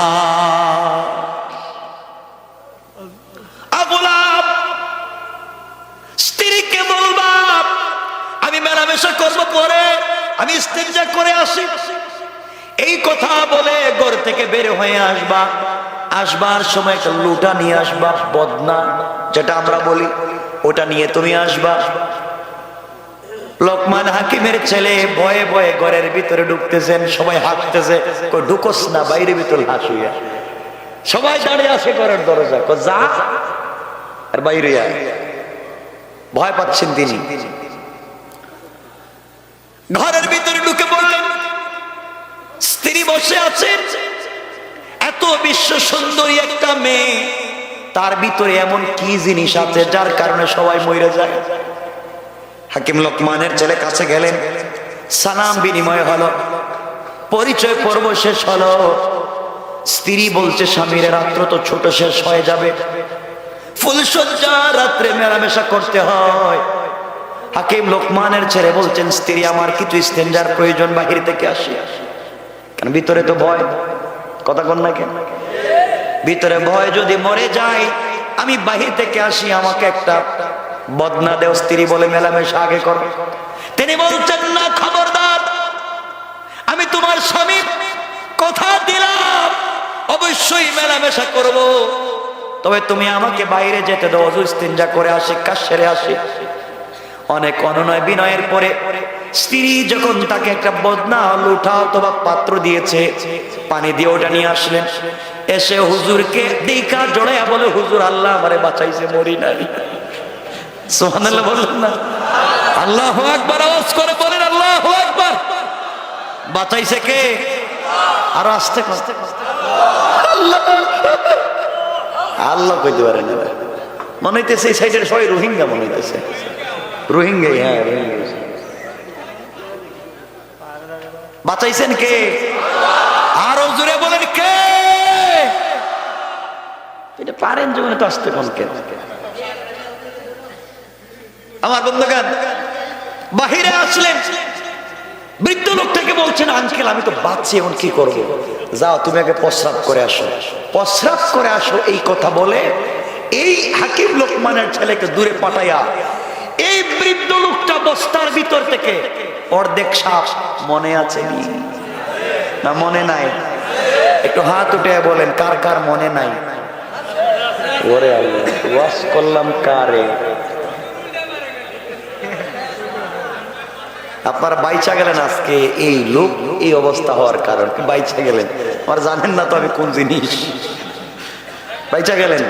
গোলাম স্ত্রীকে বলবা আমি মেলামেশা করবো, পরে আমি ইস্তেঞ্জা করে আসি। এই কথা বলে ঘর থেকে বের হয়ে আসবা। আসবার সময় একটা লুটা নিয়ে আসবা, বদনা যেটা আমরা বলি, ওটা নিয়ে তুমি আসবা। লোকমান হাকিমের ছেলে ভয়ে ভয়ে ঘরের ভিতরে ঢুকতেছেন, সবাই হাসতেছে, কই ঢুকোস না, বাইরে ভিতর হাসুইয়া। সবাই দাঁড়িয়ে আসে ঘরের দরজা, কই যা আর বাইরে আয়। ভয় পাচ্ছেন তিনি। ঘরের ভিতরে ঢুকে বললেন, স্ত্রী বসে আছেন, এত বিশ্ব সুন্দরী একটা মেয়ে, তার ভিতরে এমন কি জিনিস আছে যার কারণে সবাই মরে যায়? হাকিম লোকমানের ছেলে কাছে গেলেন, সালাম বিনিময় হলো, পরিচয় পর্ব শেষ হলো। স্ত্রী বলছে, স্বামীর রাত্র তো ছোট, শেষ হয়ে যাবে, ফুলসজ্জা রাত্রে মেলামেশা করতে হয়। হাকিম লোকমানের ছেলে বলছেন, স্ত্রী আমার কিছু ইস্তেঞ্জার প্রয়োজন, বাহির থেকে আসি। কেন? ভিতরে তো ভয়। কথা কন না কেন? ভিতরে ভয়, যদি মরে যায় আমি বাহির থেকে আসি, আমাকে একটা বদনা দেও। স্ত্রী বলে মেলামেশা আগে করো। তিনি বলছেন, না, খবরদার, আমি তোমার স্বামী, কথা দিলাম অবশ্যই মেলামেশা করব, তবে তুমি আমাকে বাইরে যেতে দাও, অজু ইস্তেঞ্জা করে আসি, কাজ সেরে আসি। অনেক অনুনয় বিনয়ের পরে স্ত্রী যখন তাকে একটা বদনা লুঠা অথবা পাত্র দিয়েছে, পানি দিয়ে ওটা নিয়ে আসলেন। এসে হুজুরকে দেখা জড়াইয়া বলে, হুজুর আল্লাহ আমারে বাঁচাইছে, মরি নাই। সুবহানাল্লাহ বললেন না? আল্লাহু আকবার আওয়াজ করে বলেন, আল্লাহু আকবার। বাঁচাইছে কে? আরো আস্তে আস্তে আল্লাহ আল্লাহ কইতে পারে না। মনে হইতেছে এই সাইডের সবাই রোহিঙ্গা মনে হইতেছে। রোহিঙ্গা, হ্যাঁ রোহিঙ্গা। বাঁচাইছেন কে? আরো জোরে বলেন কে? এটা পারেন জীবনে তো আসতে কোন কে? আমার বন্ধুগণ বাহিরে আসলেন, বৃদ্ধ লোকটাকে বলছেন, আঙ্কেল আমি তো বাঁচছি, এখন কি করবো? যাও তুমি আগে প্রস্রাব করে আসো, প্রস্রাব করে আসো। এই কথা বলে এই হাকিম লোকমানের ছেলেকে দূরে পাঠাইয়া এই বৃদ্ধ লোকটা বস্তার ভিতর থেকে অর্ধেক সাপ, মনে আছে না মনে নাই? একটু হাত উঠে বলেন কার কার মনে নাই? ওরে আল্লাহ, ওয়াজ করলাম কারে? আপনারা বাইচা গেলেন আজকে। এই লোক এই অবস্থা হওয়ার কারণ বাইচা গেলেন, আর জানেন না তো আমি কোন জিনিস। বাইচা গেলেন।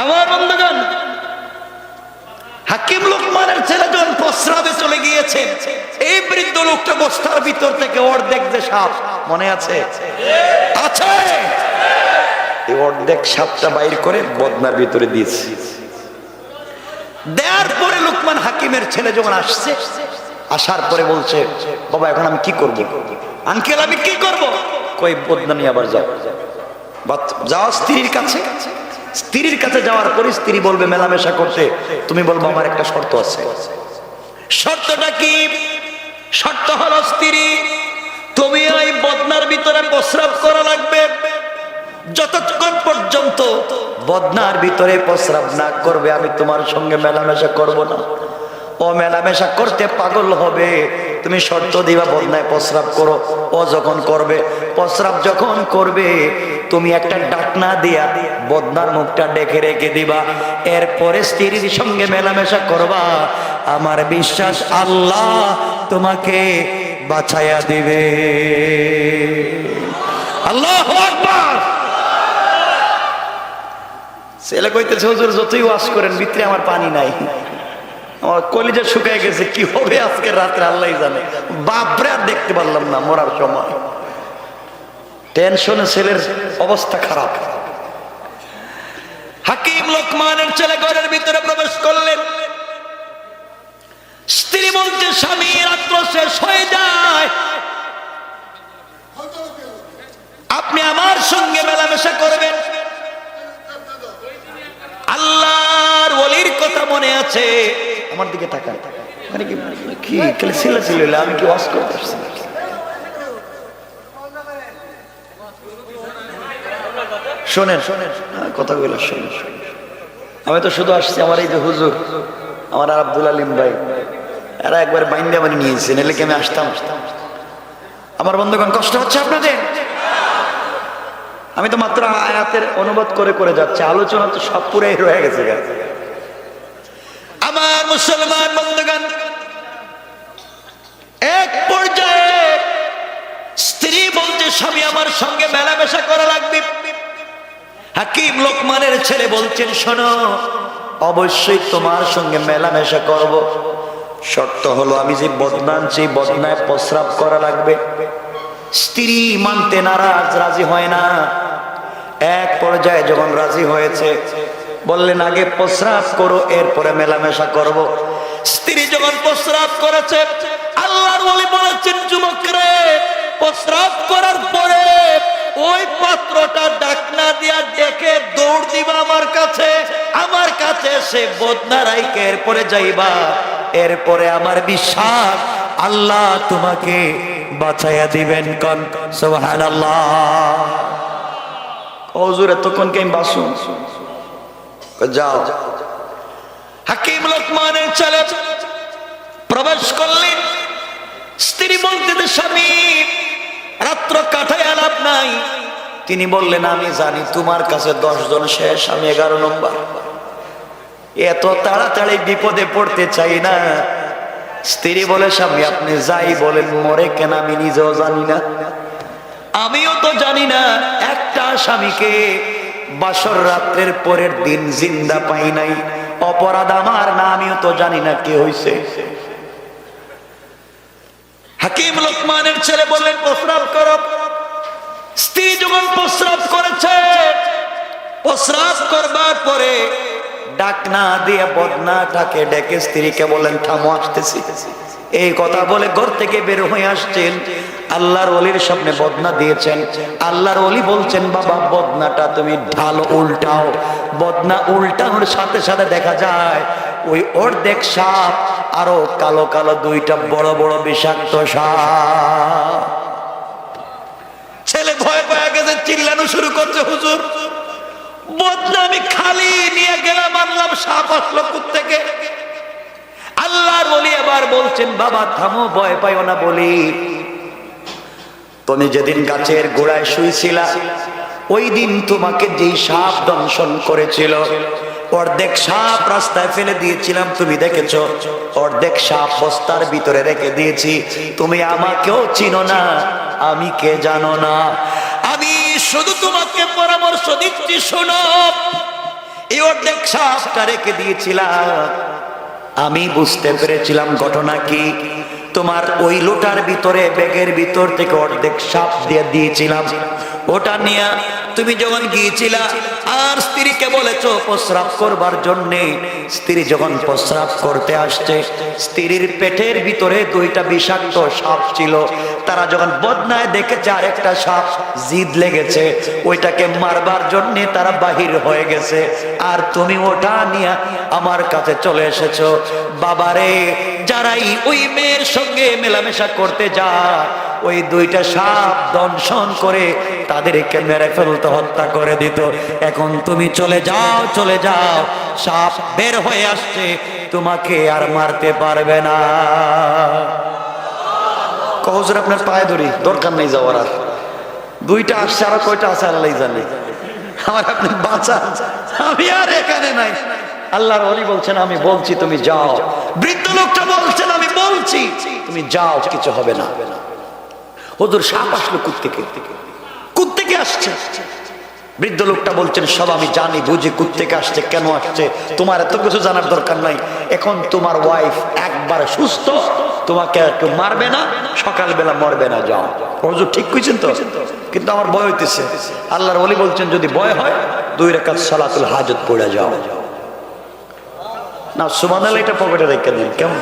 আমার বন্ধুগণ হাকিম লোকমানের ছেলে যখন প্রস্রাবে চলে গিয়েছে, এই বৃদ্ধ লোকটা বস্তার ভিতর থেকে অর্ধেক যে সাপ, মনে আছে? আছে। এই অর্ধেক সাপটা বাইর করে বদনার ভিতরে দিয়েছে। দেওয়ার পরে লোকমান হাকিমের ছেলে যখন আসছে, আসার পরে বলছে, বাবা এখন আমি কি করব? আঙ্কেল আমি কি করব? কই বদনা নিয়ে আবার যাও। যাও স্ত্রীর কাছে। স্ত্রীর কাছে যাওয়ার পরে স্ত্রী বলবে মেলামেশা করতে, তুমি বলবো আমার একটা শর্ত আছে। শর্তটা কি? শর্ত হলো স্ত্রী তুমি এই বদনার ভিতরে প্রস্রাব করা লাগবে। যতক্ষণ পর্যন্ত বদনার ভিতরে প্রস্রাব না করবে আমি তোমার সঙ্গে মেলামেশা করব না। ও মেলামেশা করতে পাগল হবে। তুমি শর্ত দিবা বদনায় প্রস্রাব করো। ও যখন করবে, প্রস্রাব যখন করবে, তুমি একটা ডাকনা দিয়া বদনার মুখটা ডেকে রেখে দিবা। এরপরে স্ত্রীর সঙ্গে মেলামেশা করবা। আমার বিশ্বাস আল্লাহ তোমাকে বাঁচাইয়া দিবে। আল্লাহু আকবার। ছেলে কইতেছে, হুজুর যতই ওয়াজ করেন ভিতরে আমার পানি নাই, আমার কলিজা শুকায় গেছে, কি হবে আজকে রাত্রে আল্লাহ জানে। বাপরে আর দেখতে পারলাম না মরার সময়। টেনশনে ছেলের অবস্থা খারাপ। হাকিম লোকমানের ছেলে ঘরের ভিতরে প্রবেশ করলেন। স্ত্রী বলছে, স্বামী রাত্র শেষ হয়ে যায়, আপনি আমার সঙ্গে মেলামেশা করবেন। আল্লাহর ওলির কথা মনে আছে? আমার দিকে তাকান। মানে কি খালি ছিল আমি কি ওয়াজ করতে আসছি? শোনেন শোনেন কথাগুলো শোনেন। আমি তো শুধু আসছি, আমার এই যে হুজুর, আমার আর আব্দুল আলিম ভাই, এরা একবার বাইন্দা বানিয়ে নিয়েছে, নাহলে কি আমি আসতাম? আমার বন্ধুগণ কষ্ট হচ্ছে আপনাদের? আমি তো মাত্র আয়াতের অনুবাদ করে করে যাচ্ছি, আলোচনা তো সব পুরাই রয়ে গেছে। আমার মুসলমান বন্ধুগণ, এক পর্যায়ে স্ত্রী বলছে, স্বামী আমার সঙ্গে মেলামেশা করা লাগবে। হাকিম লোকমানের ছেলে বলছেন, শোনো অবশ্যই তোমার সঙ্গে মেলামেশা করব, শর্ত হলো আমি যে বদনা আনছি বদনায় প্রস্রাব করা লাগবে। স্ত্রী মানতে নারাজ, রাজি হয় না। এক পর্যায়ে যখন রাজি হয়েছে, বললেন আগে প্রস্রাব করো, এরপরে মেলামেশা করব। স্ত্রী যখন প্রস্রাব করেছে, আল্লাহর ওলি বলেছেন, যুবক রে, প্রস্রাব করার পরে ওই পাত্রটা ডাকনা দিয়া ডেকে দৌড় দিবা আমার কাছে। আমার কাছে সে বদনা রাইকে এরপরে যাইবা। এরপরে আমার বিশ্বাস আল্লাহ তোমাকে বাঁচাইয়া দিবেন। কোন সুবহানাল্লাহ। হুজুর এতক্ষণ কে বাসুন? যাও। হাকিম লোকমানের ছেলে প্রবেশ করলেন। স্ত্রী বলতে, স্বামী রাত্র কাটায় লাভ নাই। তিনি বললেন, আমি জানি তোমার কাছে 10 জন শেষ, আমি 11 নম্বর। এত তাড়াতাড়ি বিপদে পড়তে চাই না। স্ত্রী বলে স্বামী আপনি যাই বলেন, মরে কেন আমি নিজেও জানি না, আমিও তো জানি না। একটা স্বামীকে বাসর রাত্রের পরের দিন জিন্দা পাই নাই, অপরাধ আমার না, আমিও তো জানি না কি হয়েছে। হাকিম লোকমানের ছেলে বললেন প্রস্রাব করো। স্ত্রী যখন প্রস্রাব করেছে, প্রস্রাব করবার পরে ডাক না দিয়ে বদনাটাকে ডেকে স্ত্রীকে বলেন থামো, আসতেছি। এই কথা বলে ঘর থেকে বের হয়ে আসছেন, আল্লাহর ওলির সামনে বদনা দিয়েছেন। আল্লাহর ওলি বলছেন বাবা বদনাটা তুমি ঢালো, উল্টাও। বদনা উল্টানোর সাথে সাথে দেখা যায় ওই অর্ধেক সাপ আরো কালো কালো দুইটা বড় বড় বিষাক্ত সাপ। ছেলে ভয় পেয়ে গেছে, চিল্লানো শুরু করছে, হুজুর বদনা আমি খালি নিয়ে গেলাম, আনলাম, সাপ আসলো কোত্থেকে? আল্লাহর ওলি এবার বলছেন বাবা থামো, ভয় পাইও না। বলি তুমি যেদিন গাছের গোড়ায় শুয়েছিলা, ওই দিন তোমাকে যেই সাপ দংশন করেছিল, অর্ধেক সাপ রাস্তায় ফেলে দিয়েছিলাম, তুমি দেখেছো। অর্ধেক সাপ বস্তার ভিতরে রেখে দিয়েছি। তুমি আমাকেও চিনো না, আমি কে জানো না। আমি শুধু তোমাকে পরামর্শ দিচ্ছি, শোনো। এই অর্ধেক সাপটা রেখে দিয়েছিলাম, আমি বুঝতে পেরেছিলাম ঘটনা কি। তোমার ওই লোটার ভিতরে, ব্যাগের ভিতর থেকে অর্ধেক সাপ দিয়ে দিয়েছিলাম। ওটা নিয়ে তুমি যখন গিয়েছিলা আর স্ত্রীকে বলেছো প্রস্রাব করবার জন্যে, স্ত্রী যখন প্রস্রাব করতে আসছে, স্ত্রীর পেটের ভিতরে দুইটা বিষাক্ত সাপ ছিল। তারা যখন বদনায় দেখেছে আর একটা সাপ জিদ লেগেছে, ওইটাকে মারবার জন্যে তারা বাহির হয়ে গেছে। আর তুমি ওটা নিয়ে আমার কাছে চলে এসেছো। বাবারে, যারাই ওই মেয়ের সঙ্গে মেলামেশা করতে যায়, ওই দুইটা সাপ দংশন করে তাদেরকে মেরে ফেলতে, হত্যা করে দিত। এখন তুমি চলে যাও, চলে যাও, সাপ বের হয়ে আসছে, তোমাকে আর মারতে পারবে না। হুজুর আপনার পায়ে ধরি, দরকার নেই যাওয়ার। আর দুইটা আসছে, আর কয়টা আছে আল্লাহ জানে। আমার আপনি বাঁচান, আমি আর এখানে নাই। আল্লাহর ওলি বলছেন আমি বলছি তুমি যাও। বৃদ্ধ লোকটা বলছেন আমি বলছি তুমি যাও, কিছু হবে না। হুজুর সাপ আসলো কোত্থেকে? কোত্থেকে আসছে? বৃদ্ধ লোকটা বলছেন সব আমি জানি বুঝি কোত্থেকে আসছে, কেন আসছে, তোমার এত কিছু জানার দরকার নাই। এখন তোমার ওয়াইফ একবার সুস্থ, তোমাকে একটু মারবে না, সকালবেলা মরবে না, যাও। হুজুর ঠিক কইছেন তো? কিন্তু আমার ভয় হইতেছে। আল্লাহর ওলি বলছেন যদি ভয় হয় 2 রাকাত সালাতুল হাজত পড়ে যাও না। সুবহানাল্লাহ, এটা পকেটে রেখে দিন কেমন?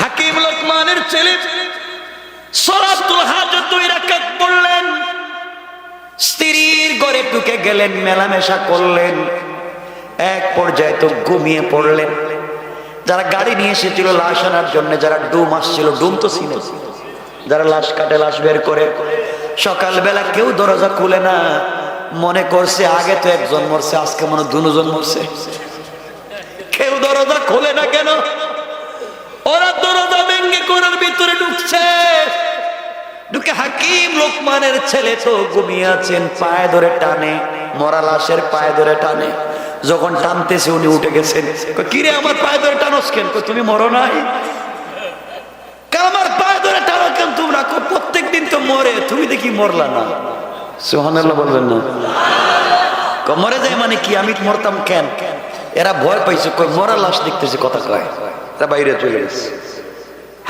হাকিম লোকমানের ছেলে সালাতুল হাজত 2 রাকাত পড়লেন, স্ত্রীর ঘরে ঢুকে গেলেন, মেলামেশা করলেন। এক পর্যায়ে তো ঘুমিয়ে পড়লেন। যারা গাড়ি নিয়ে এসেছিল লাশ আনার জন্য, যারা ডুম আসছিল, ডুম তো ছিল, যারা লাশ কাটে, লাশ বের করে, সকালবেলা কেউ দরজা খুলে না। মনে করছে আগে তো একজন মরছে, আজকে মনে 2 জন মরছে। কেউ দরজা খোলে না কেন? ওরা দরজা ভেঙে ঘরের ভিতরে ঢুকছে। ঢুকে হাকিম লোকমানের ছেলে তো ঘুমিয়ে আছেন, পায়ে ধরে টানে, মরা লাশের পায়ে ধরে টানে। যখন টানতেছে উনি উঠে গেছেন। কিরে আমার পায়ে ধরে টানোস কেন? তুমি মরো নাই? আমার পায়ে ধরে টানো কেন তোমরা? প্রত্যেকদিন তো মরে, তুমি দেখি মরলা না। সুবহানাল্লাহ বলবেন না? মরে যায় মানে কি? আমি মরতাম কেন? এরা ভয় পাইছে, কই মরা লাশ দেখতেছে, কথা কয়, এরা বাইরে চলে গেছে।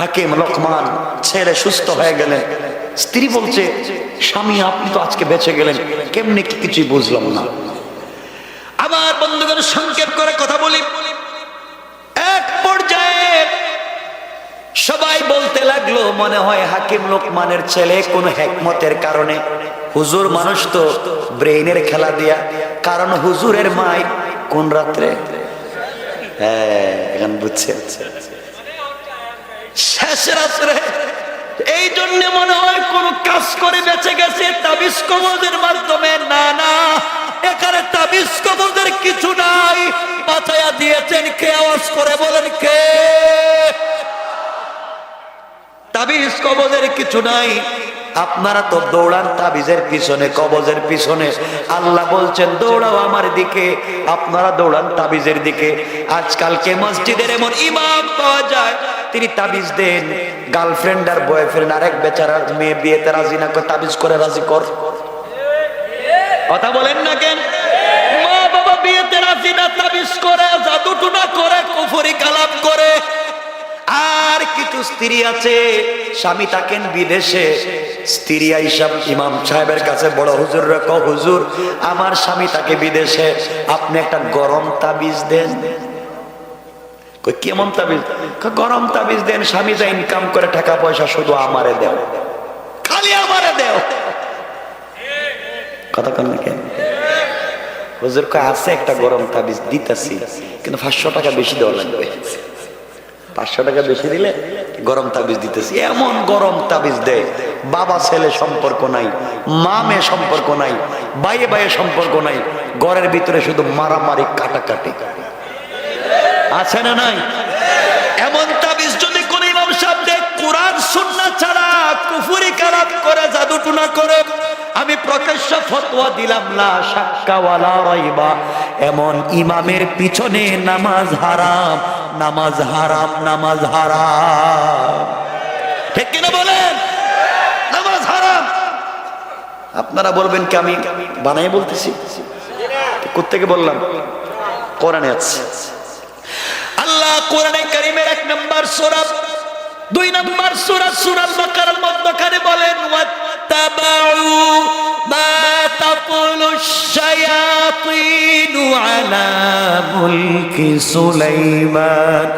হাকিম লোকমান ছেলে সুস্থ হয়ে গেলেন। স্ত্রী বলছে স্বামী আপনি তো আজকে বেঁচে গেলেন, কেমনে কি কিছুই বুঝলাম না। আমার বন্ধুগণ সংক্ষেপ করে কথা বলি। এক পর্যায়ে সবাই বলতে লাগলো মনে হয় হাকিম লোকমানের ছেলে কোন হিকমতের কারণে, হুজুর মানুষ তো ব্রেইনের খেলা দিয়া, কারণ হুজুরের মাই কোন রাত্রে, হ্যাঁ এখন বুঝছে, শেষ রাত্রে। এই জন্য মনে হয় কোন কাজ করে বেঁচে গেছে তাবিজ কবজের মাধ্যমে। না না, এখানে তাবিজ কবজের কিছু নাই, বাঁচাইয়া দিয়েছেন কে? আওয়াজ করে বলেন কে? তাবিজ কবজের কিছু নাই। আপনারা তো দৌড়ান তাবিজের পিছনে, কবজের পিছনে। আল্লাহ বলছেন দৌড়াও আমার দিকে, আপনারা দৌড়ান তাবিজের দিকে। আজকালকে মসজিদের এমন ইমাম পাওয়া যায়, তিনি তাবিজ দেন, গার্লফ্রেন্ড আর বয়ফ্রেন্ড আরেক বেচারার মেয়ে বিয়েতে রাজি না করে তাবিজ করে রাজি কর। কথা বলেন না কেন? মা বাবা বিয়েতে রাজি না, তাবিজ করে, জাদু টুনা করে, কুফরি কালাম করে। আর কিছু স্ত্রী আছে, স্বামী থাকেন বিদেশে, স্ত্রী আইসা ইমাম সাহেবের কাছে, বড় হুজুর রেখ, হুজুর আমার স্বামী থাকে বিদেশে, আপনি একটা গরম তাবিজ দেন। কেমন তাবিজ? গরম তাবিজ দেন, স্বামী যা ইনকাম করে টাকা পয়সা শুধু আমারে দেও, খালি আমারে দেও। কথা কন না কেন? হুজুর কয় আছে একটা গরম তাবিজ দিতেছি, কিন্তু 500 টাকা বেশি দেওয়া লাগবে। 500 টাকা বেশি দিলে গরম তাবিজ দিতেছি। এমন গরম তাবিজ দেয়, বাবা ছেলে সম্পর্ক নাই, মা মেয়ে সম্পর্ক নাই, বাইয়ে বাইয়ে সম্পর্ক নাই, ঘরের ভিতরে শুধু মারামারি কাটাকাটি। আছে না নাই? এমন তাবিজ যদি কোন ইমাম সাহেব দেয়, কোরআন সুন্নাহ ছাড়া কুফরি কালাম করে, জাদু টুনা করে, আমি প্রকাশ্য ফতোয়া দিলাম না শাক্কা ওয়ালা রাইবা, এমন ইমামের পিছনে নামাজ হারাম, নামাজ হারাম, নামাজ হারাম। ঠিক কিনা বলেন? নামাজ হারাম। আপনারা বলবেন কি আমি বানাই বলতেছি? কোত্থেকে বললাম? কোরআনে আছে। আল্লাহ কোরআনে কারীমের 1 নম্বর সূরা, 2 নম্বর সূরা সূরাল বাকারার মধ্যখানে বলেন, ওয়াত্তাবাউ মা তাকুলুশ শায়াতিনু আলা মুলকি সুলাইমান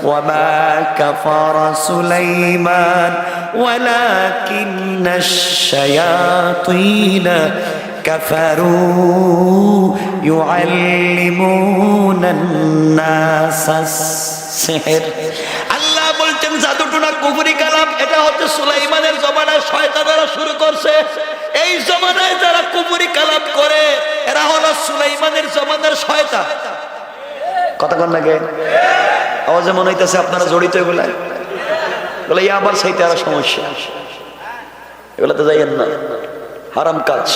ওয়ামা কাফারা সুলাইমান ওয়ালাকিন্নাশ শায়াতিনা কাফারু ইউআল্লিমুনান নাসাস সিহর। আল্লাহ বলছেন জাদু টুনা কুফরি কালাম এটা হচ্ছে সুলাইমানের জমানায় শয়তানেরা শুরু করছে। এই জমানায় যারা কুফরি কালাম করে এরা হলো সুলাইমানের জমানার শয়তান। কথা বল লাগে আওয়াজে মনে হইতেছে আপনারা জড়িত এগুলা, বলে আবার সেইটা আরো সমস্যা, এগুলাতে যাইয়েন না, হারাম কাজ।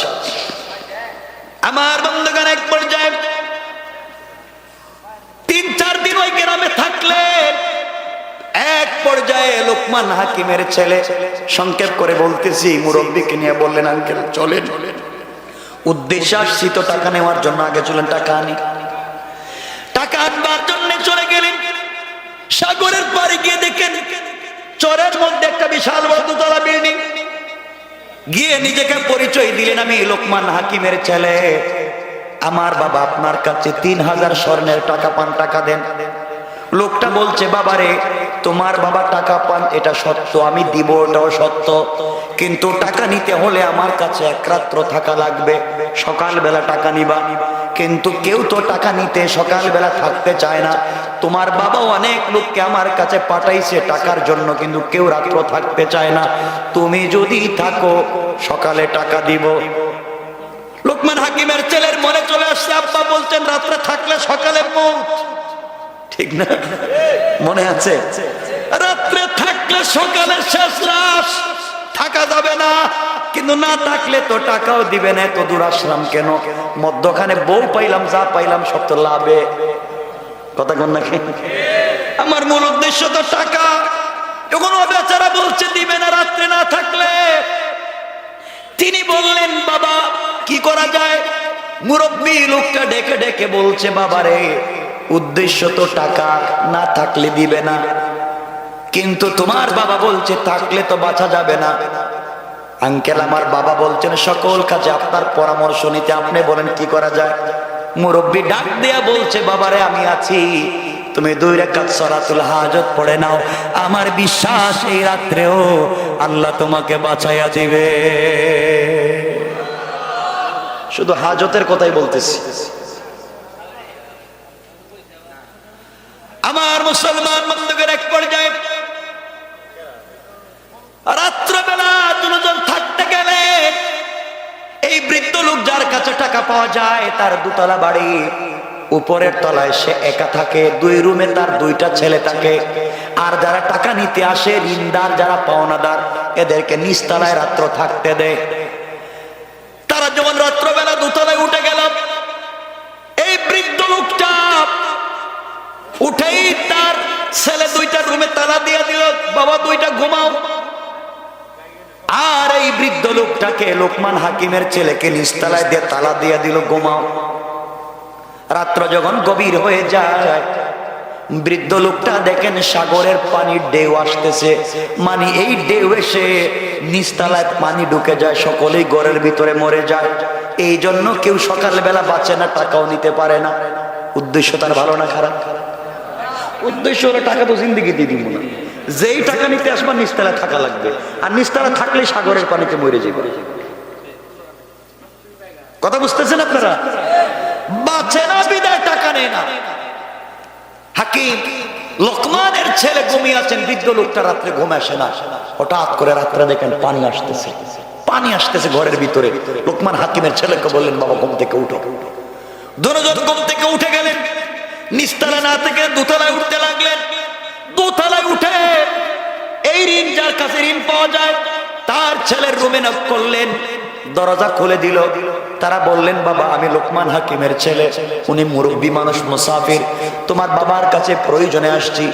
আমার বন্ধুগণ এক পর্যায়ে 3-4 দিন ওই গ্রামে থাকলেন। এক পর্যায়ে লোকমান হাকিমের ছেলে, সংক্ষেপ করে বলতেছি, মুরব্বীকে নিয়ে বললেন, আঙ্কেল চলেন, উদ্দেশ্য আসছি তো টাকা নেওয়ার জন্য, আগে চলেন টাকা আনি। টাকা আনবার জন্য চলে গেলেন। সাগরের পাড়ে গিয়ে দেখেন চরের মধ্যে একটা বিশাল বড় 2তলা বিল্ডিং। গিয়ে নিজেকে পরিচয় দিলেন, আমি লোকমান হাকিমের ছেলে, আমার বাবা আপনার কাছে 3000 স্বর্ণের টাকা পান, টাকা দেন। লোকটা বলছে, বাবারে তোমার বাবা টাকা পান এটা সত্য, আমি দিব ওটাও সত্য, কিন্তু টাকা নিতে হলে আমার কাছে 1 রাত্র থাকা লাগবে, সকালবেলা টাকা নিবা। কিন্তু কেউ তো টাকা নিতে সকালবেলা থাকতে চায় না, তোমার বাবা অনেক লোককে আমার কাছে পাঠাইছে টাকার জন্য, কিন্তু কেউ রাত্র থাকতে চায় না, তুমি যদি থাকো সকালে টাকা দিব। লোকমান হাকিমের ছেলের মনে চলে আসছে, আব্বা বলছেন রাত্রে থাকলে সকালে মৌত, ঠিক না? মনে আছে? রাত্রে থাকলে সকালে শেষ রাত, থাকা যাবে না, কিন্তু না থাকলে তো টাকাও দিবে না, এত দূর আসলাম কেন? মধ্যখানে বউ পাইলাম, যা পাইলাম সব তো লাভে। কথা কন নাকি? আমার মূল উদ্দেশ্য তো টাকা। যখন ও বেচারা বলছে দিবে না রাত্রে না থাকলে, তিনি বললেন, বাবা কি করা যায়? মুরব্বী লোকটা ডেকে ডেকে বলছে, বাবারে উদ্দেশ্য তো টাকা, না থাকলে দিবে না, কিন্তু তোমার বাবা বলছে থাকলে তো বাঁচা যাবে না। আঙ্কেল আমার বাবা বলছেন সকল কাজে আপনার পরামর্শ নিতে, আপনি বলেন কি করা যায়? মুরব্বী ডাক দেয়া বলছে, বাবারে আমি আছি, তুমি 2 রাকাত সালাতুল হাজত পড়ে নাও, আমার বিশ্বাস এই রাত্রেও আল্লাহ তোমাকে বাঁচাইয়া দিবে। শুধু হাজতের কথাই বলতেছি। আমার মুসলমান বন্ধুদের এক পর্যায়ে রাত্রবেলা 2 জন থাকতে গেলে, এই বৃদ্ধ লোক যার কাছে টাকা পাওয়া যায় তার 2তলা বাড়ি, উপরের তলায় সে একা থাকে, 2 রুমে তার 2টা ছেলে থাকে, আর যারা টাকা নিতে আসে, ঋণদার যারা পাওনাদার, এদেরকে নিচতলায় রাত্র থাকতে দেয়। তারা যখন রাত্রবেলা দোতলায় উঠে গেল, এই বৃদ্ধ লোকটা উঠেই তার ছেলে দুইটা রুমে তালা দিয়ে দিল, বাবা দুইটা ঘুমাও। আর এই বৃদ্ধ লোকটাকে, লোকমান হাকিমের ছেলেকে নিচতলায় দিয়ে তালা দিয়ে দিল, ঘুমাও। রাত্র যখন গভীর হয়ে যায়, বৃদ্ধ লোকটা দেখেন সাগরের পানির ঢেউ আসতেছে, মানে এই ঢেউ এসে নিচতলায় পানি ঢুকে যায়, সকলেই ঘরের ভিতরে মরে যায়। এই জন্য কেউ সকালবেলা বাঁচে না, টাকাও নিতে পারে না। উদ্দেশ্য তার ভালো না খারাপ? উদ্দেশ্য হলো টাকা তো জিন্দিগি দিয়ে দিব না, যেই টাকা নিতে আসবা নিচতলায় থাকা লাগবে, আর নিচতলা থাকলে সাগরের পানিতে মরে যাবে। কথা বুঝতেছেন আপনারা? বাঁচে না বিদায় টাকা নেয় না। হাকিম লোকমানের ছেলে ঘুমিয়ে আছেন, বৃদ্ধ লোকটা রাত্রে ঘুম আসে না। হঠাৎ করে রাত্রে দেখেন পানি আসতেছে, পানি আসতেছে ঘরের ভিতরে। লোকমান হাকিমের ছেলেকে বললেন, বাবা ঘুম থেকে উঠো। দুজন ঘুম থেকে উঠে গেলেন, নিচতলা না থেকে দোতলায় উঠতে লাগলেন। দোতলায় উঠে এই ঋণ, যার কাছে ঋণ পাওয়া যায়, তার ছেলের রুমে নক করলেন, দরজা খুলে দিল। তারা বললেন, বাবা আমি লোকমান হাকিমের ছেলে, উনি মুরব্বী মানুষ, মুসাফির, তোমার বাবার কাছে প্রয়োজনে আসছি।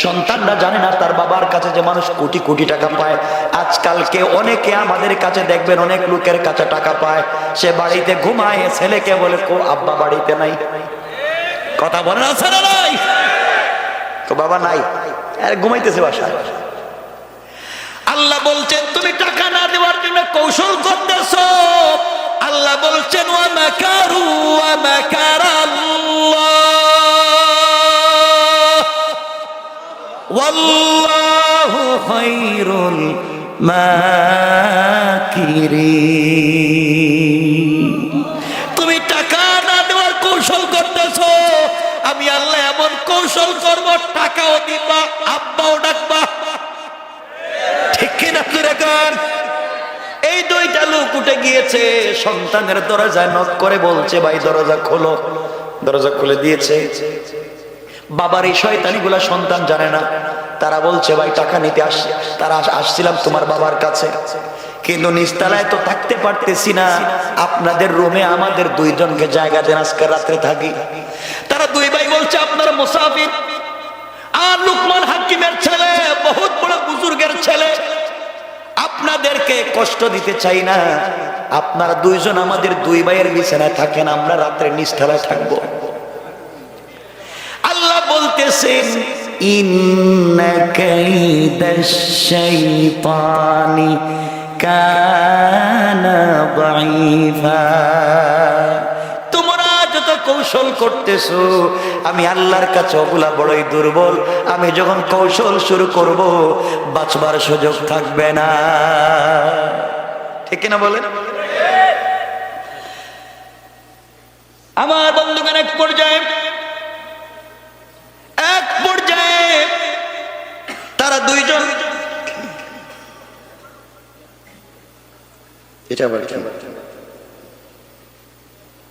সন্তানরা জানে না তার বাবার কাছে যে মানুষ কোটি কোটি টাকা পায়। আজকালকে অনেকে আমাদের কাছে দেখবেন, অনেক লোকের কাছে টাকা পায়, সে বাড়িতে ঘুমায়, ছেলেকে বলে কো আব্বা বাড়িতে নাই। কথা বলেন আছে না নাই? তো বাবা নাই, আর ঘুমাইতেছে বাসায়। আল্লাহ বলছেন তুমি টাকা না দেওয়ার জন্য কৌশল করতেছো। আল্লাহ বলছেন ওয়া মাকারু ওয়া মাকারাল্লাহ ওয়াল্লাহু খায়রুল মাকিরিন। তুমি টাকা না দেওয়ার কৌশল করতেছো, আমি আল্লাহ এমন কৌশল করব, টাকাও দিবা, আব্বাও ডাকবা। ঠিক কিনা? এই দুইটা লোক উঠে গিয়েছে, সন্তানের দরজায় নক করে বলছে, ভাই দরজা খোলো। দরজা খুলে দিয়েছে। বাবার এই শয়তানি গুলা সন্তান জানে না। তারা বলছে, ভাই টাকা নিতে তারা আসছিলাম তোমার বাবার কাছে, কিন্তু নিচতলায় তো থাকতে পারতেছি না, আপনাদের রুমে আমাদের দুইজনকে জায়গা দেন, আজকে রাত্রে থাকি। তারা দুই ভাই বলছে, আপনারা মুসাফির, আর লোকমান হাকিমের ছেলে বহুত বড় বুজুর্গের ছেলে, আপনাদেরকে কষ্ট দিতে চাই না, আপনারা দুইজন আমাদের দুই ভাইয়ের বিছানায় থাকেন, আমরা রাত্রে নিচতলায় থাকবো। আল্লাহ বলতেছেন, ইন্না কাইদাশ শাইতানি কানা দাঈফা। তোমরা যত কৌশল করতেছো, আমি আল্লাহর কাছে ওগুলা বড়ই দুর্বল। আমি যখন কৌশল শুরু করব, বাঁচবার সুযোগ থাকবে না। ঠিক না বলেন? আমার বন্ধুগণ, এক পর্যায়ে তারা দুইজন, এটা আবার কি?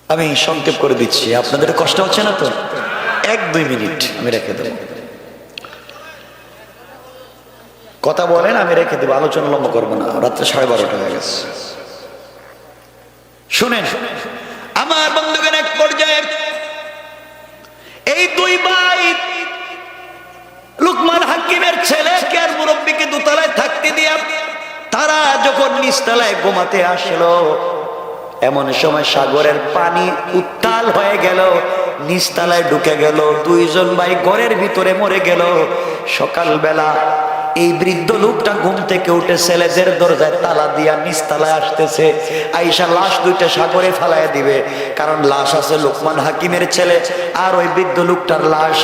আমি সংক্ষেপ করে দিচ্ছি, আপনাদের কষ্ট হচ্ছে না তো? 1-2 মিনিট আমি রেখে দেব। কথা বলেন, আমি রেখে দেব, আলোচনা লম্বা করবো না, রাত্রে 12:30 হয়ে গেছে। শুনেন আমার বন্ধুগণ, এক পর্যায়ে এই দুই ভাই লোকমান হাকিমের ছেলেকে আর মুরব্বীকে দোতলায় থাকতে দিয়া তারা যখন নিচতলায় ঘুমাতে আসলো, এমন সময় সাগরের পানি উত্তাল হয়ে গেল, নিচতলায় ঢুকে গেল, দুইজন ভাই ঘরের ভিতরে মরে গেল। সকালবেলা এই বৃদ্ধ লোকটা ঘুম থেকে উঠে ছেলেদের দরজায় তালা দিয়া নিচতলায় আসতেছে, আইসা লাশ দুইটা সাগরে ফালাইয়া দিবে, কারণ লাশ আছে লোকমান হাকিমের ছেলে আর ওই বৃদ্ধ লোকটার লাশ।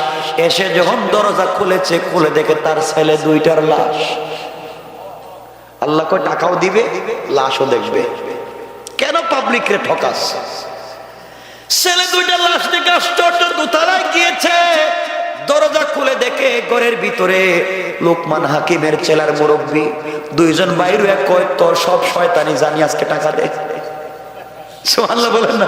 এসে যখন দরজা খুলেছে, খুলে দেখে তার ছেলে দুইটার লাশ। আল্লাহ কয় টাকাও দিবে, লাশও দেখবে। কেন পাবলিক রে ঠকাস? ছেলে দুইটা লাশ দেখে আশ্চর্য, দোতলায় গিয়েছে, দরজা খুলে দেখে ঘরের ভিতরে লোকমান হাকিমের ছেলের মুরব্বী দুইজন বাইরে। কয় তোর সব শয়তানি জানি, আজকে টাকা দে। সুবহানাল্লাহ বলেন না?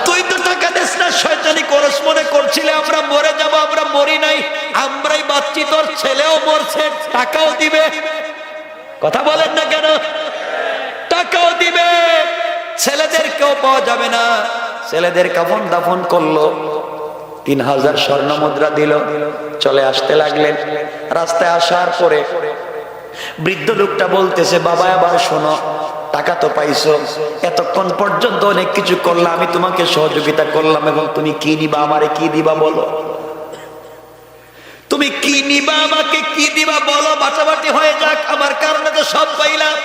তুই তো টাকা দেস না, শয়তানি করস, মনে করছিলে আমরা মরে যাব, আমরা মরি নাই, আমরাই বাচ্চা করছি তোর ছেলেও মরছে, টাকাও দিবে। কথা বলেন না কেন? টাকাও দিবে। ছেলেদেরকেও পাওয়া যাবে না। ছেলেদের কাফন দাফন করলো, 3000 স্বর্ণ মুদ্রা দিল, চলে আসতে লাগলেন। রাস্তায় আসার পরে বৃদ্ধ লোকটা বলতেছে, বাবা আবার শোনো, টাকা তো পাইছো, এতক্ষণ পর্যন্ত অনেক কিছু করলাম, আমি তোমাকে সহযোগিতা করলাম, এবং তুমি কি নিবা, আমারে কি দিবা বলো, তুমি কি নিবা, আমাকে কি দিবা বলো, বাটাবাটি হয়ে যাক, আমার কারণে তো সব পাইলাম।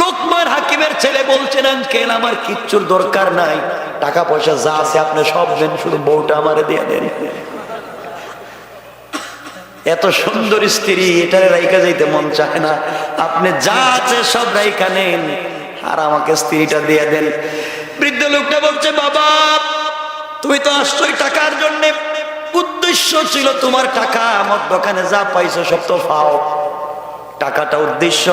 লোকমান হাকিমের ছেলে বলছেন, আঙ্কেল আমার কিচ্ছুর দরকার নাই, টাকা পয়সা যা আছে আপনি সব দেন, শুধু বউটা আমারে দিয়ে দেন। এত সুন্দর স্ত্রী, এটারে রাইখা যাইতে মন চায় না, আপনি যা আছে সব রাইখা নেন, আর আমাকে স্ত্রীটা দিয়ে দেন। বৃদ্ধ লোকটা বলছে, বাবা তুমি তো আসছোই টাকার জন্য, উদ্দেশ্য ছিল তোমার টাকা, আমার দোকানে যা পাইছো সব তো পাও, টাকাটা উদ্দেশ্য।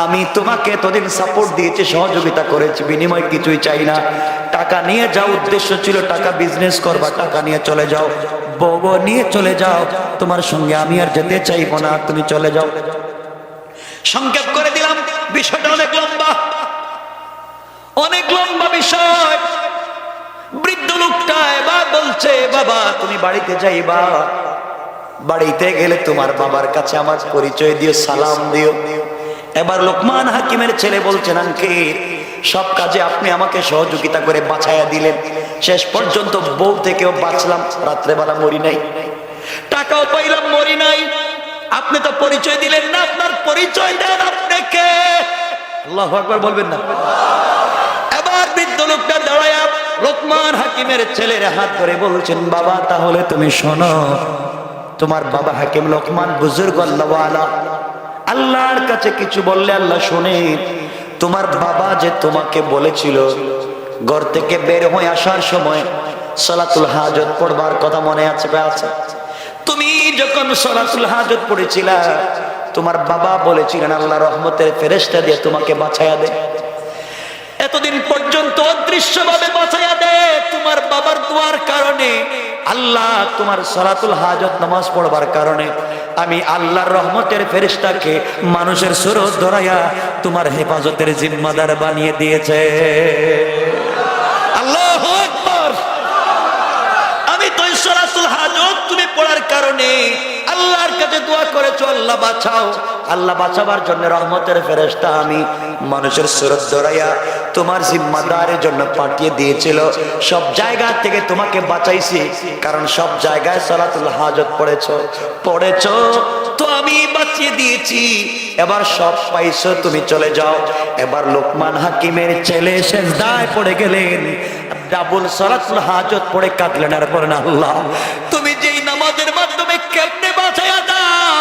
আমি তোমাকে এতদিন সাপোর্ট দিয়েছি, সহযোগিতা করেছি, বিনিময় কিছুই চাই না, টাকা নিয়ে যাও, উদ্দেশ্য ছিল টাকা বিজনেস করবা, টাকা নিয়ে চলে যাও, বউ নিয়ে চলে যাও, তোমার সঙ্গে আমি আর যেতে চাইবো না, তুমি চলে যাও। সংক্ষেপ করে দিলাম, বিষয়টা অনেক লম্বা, অনেক লম্বা বিষয়। বৃদ্ধ লোকটা এবার বলছে, বাবা তুমি বাড়িতে যাইবা, বাড়িতে গেলে তোমার বাবার কাছে আমার পরিচয় দিও, সালাম দিও। এবার লোকমান হাকিমের ছেলে বলছেন, আঙ্কেল সব কাজে আপনি আমাকে সহযোগিতা করে বাঁচাইয়া দিলেন, শেষ পর্যন্ত বউ থেকেও বাঁচলাম, রাত্রেবেলা মরি নাই, টাকাও পাইলাম, মরি নাই, আপনি তো পরিচয় দিলেন না, আপনার পরিচয় দেন, আপনি কে? আল্লাহু আকবার বলবেন না? এবার বৃদ্ধ লোকটা দাঁড়ায়া লোকমান হাকিমের ছেলের হাত ধরে বলছেন, বাবা তাহলে তুমি শোনো, তোমার বাবা হাকিম লোকমান বুজুর্গ আল্লাহওয়ালা, আল্লাহর কাছে কিছু বললে আল্লাহ শুনে। তোমার বাবা যে তোমাকে বলেছিল ঘর থেকে বের হয়ে আসার সময় সালাতুল হাজত পড়বার কথা মনে আছে? আছে। তুমি যখন সালাতুল হাজত পড়েছিলা, তোমার বাবা বলেছিলেন আল্লাহ রহমতের ফেরেশতা দিয়ে তোমাকে বাঁচায়া দে, এতদিন পর্যন্ত অদৃশ্যভাবে বাঁচায়া দে। তোমার বাবার দোয়ার কারণে, আল্লাহ তোমার সালাতুল হাজত নামাজ পড়বার কারণে আমি আল্লাহর রহমতের ফেরেশতাকে মানুষের সুরত ধরাইয়া তোমার হেফাজতের জিম্মাদার বানিয়ে দিয়েছে। আল্লাহু আকবার। আমি তো সালাতুল হাজত তুমি পড়ার কারণে আল্লাহর কাছে দোয়া করেছো, আল্লাহ বাঁচাও, আল্লাহ বাঁচাবার জন্য রহমতের ফেরেশতা আমি মানুষের সুরত ধরাইয়া তোমার জিম্মাদারের জন্য পাঠিয়ে দিয়েছিল। সব জায়গা থেকে তোমাকে বাঁচাইছি, কারণ সব জায়গায় সালাতুল হাজত পড়েছো তো আমি বাঁচিয়ে দিয়েছি। এবার সব পাইছো, তুমি চলে যাও। এবার লোকমান হাকিমের ছেলে সেজদায় পড়ে গেলেন, ডাবল সালাতুল হাজত পড়ে কাঁদলেন, আর বলেন আল্লাহ তুমি যেই নামাজের মাধ্যমে কেমনে বাঁচাইয়া দাও,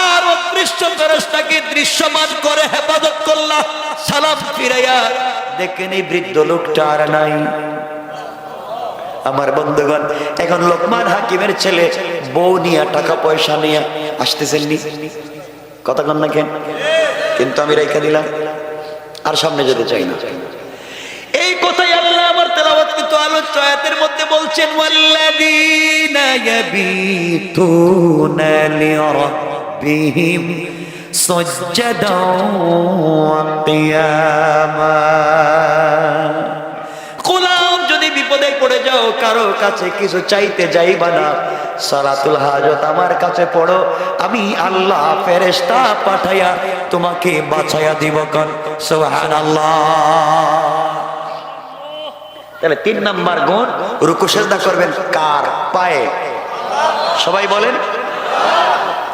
আর অদৃশ্য ফেরেশতাকে দৃশ্যমান করে হেফাজত করলা, সালাম ফিরাইয়া দেখেন এই বৃদ্ধ লোকটা আর নাই। আমার বন্ধুগণ, এখন লোকমান হাকিমের ছেলে বউ নিয়ে টাকা পয়সা নিয়ে আসতেছেন নি, কথা কন না কেন? কিন্তু আমি রেখে দিলাম, আর সামনে যেতে চাই না। এই কথাই আল্লাহ আমার তেলাওয়াতকৃত আলোচ্য আয়াতের মধ্যে বলছেন, ওয়াল্লাযীনা ইয়াবিতুনা লিরাব্বিহিম সুজদান ওয়া কিয়ামা। গোলাম যদি বিপদে পড়ে যাও, কারো কাছে কিছু চাইতে যাইবা না, সালাতুল হাজত আমার কাছে পড়ো, আমি আল্লাহ ফেরেশতা পাঠাইয়া তোমাকে বাঁচাইয়া দিব। কোন সুবহানাল্লাহ। তাহলে 3 নাম্বার গুণ, রুকু সিজদা করবেন কার? পায়ে। সবাই বলেন।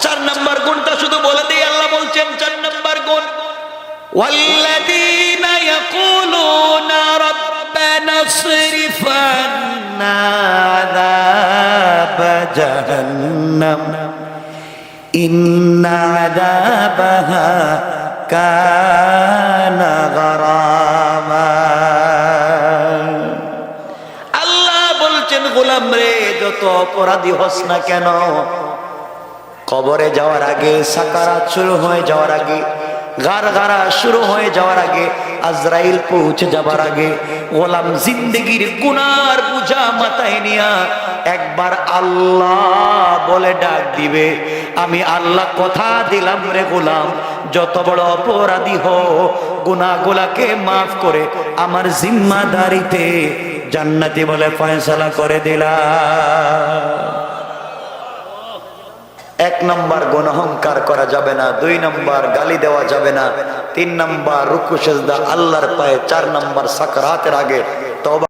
4 নাম্বার গুণটা শুধু বলে দিই, আল্লাহ বলছেন 4 নাম্বার গুণ, ওয়াল্লাযীনা ইয়াকুলুনা রাব্বানা ইসরিফ আন্না আযাব জাহান্নাম ইন্না আযাবাহা কানা গারামা। গোলাম রে, যত অপরাধী হস না কেন, কবরে যাওয়ার আগে, সাকারাত শুরু হয়ে যাওয়ার আগে, গারগারা শুরু হয়ে যাওয়ার আগে, আজরাইল পৌঁছে যাবার আগে, গোলাম জিন্দেগির গুনার বোঝা মাথায় নিয়া একবার আল্লাহ বলে ডাক দিবে, আমি আল্লাহ কথা দিলাম রে গোলাম, যত বড় অপরাধী হো গুনাহগুলোকে মাফ করে আমার জিম্মাদারিতে জান্নাতি বলে ফয়সালা করে দিলাম। এক নম্বর গুনাহঙ্কার করা যাবে না, 2 নম্বর গালি দেওয়া যাবে না, 3 নম্বর রুকু সেজদা আল্লাহর পায়ে, 4 নম্বর সাকরাতের আগে তওবা